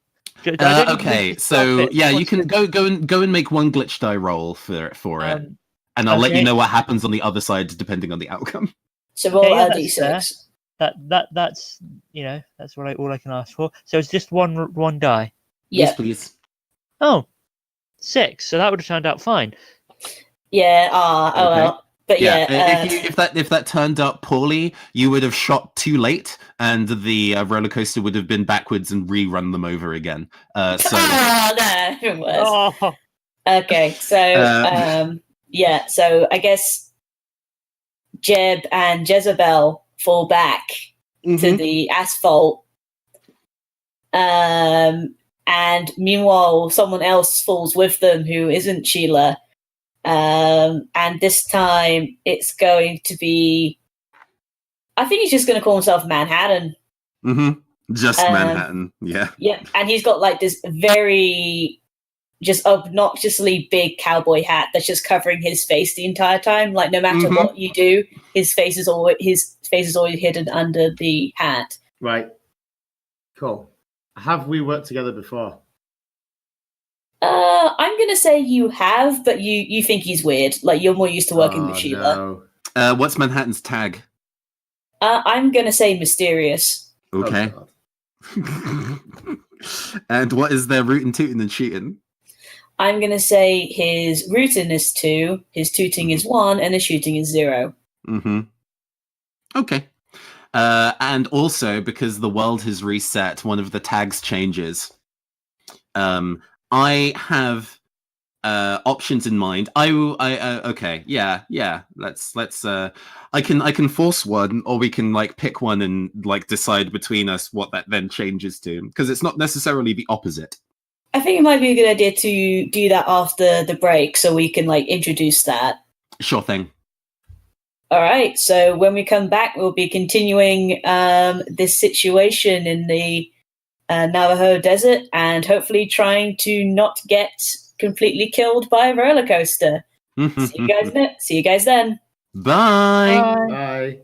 Okay, so yeah, you can go and make one glitch die roll for it, and I'll let you know what happens on the other side depending on the outcome. So roll a d6. That's that's all I can ask for. So it's just one die. Yeah. Yes, please. Oh, 6. So that would have turned out fine. Yeah. Well. But if that turned out poorly, you would have shot too late, and the roller coaster would have been backwards and rerun them over again. No, it was. Oh. Okay, so so I guess Jeb and Jezebel fall back to the asphalt, and meanwhile, someone else falls with them who isn't Sheila. And this time it's going to be, I think he's just going to call himself Manhattan. Just Manhattan, yeah. Yeah, and he's got like this very just obnoxiously big cowboy hat that's just covering his face the entire time. Like no matter what you do, his face is always hidden under the hat. Right. Cool. Have we worked together before? I'm gonna say you have, but you think he's weird. Like you're more used to working with Sheila. No. What's Manhattan's tag? I'm gonna say mysterious. Okay. Oh, and what is their rootin' tootin' and shooting? I'm gonna say his rootin' is 2, his tooting is 1, and his shooting is 0. Okay. And also because the world has reset, one of the tags changes. I have options in mind. Okay, yeah. Let's. I can force one, or we can like pick one and like decide between us what that then changes to, because it's not necessarily the opposite. I think it might be a good idea to do that after the break, so we can like introduce that. Sure thing. All right. So when we come back, we'll be continuing this situation in the Navajo desert, and hopefully trying to not get completely killed by a roller coaster. See you guys then. Bye. Bye.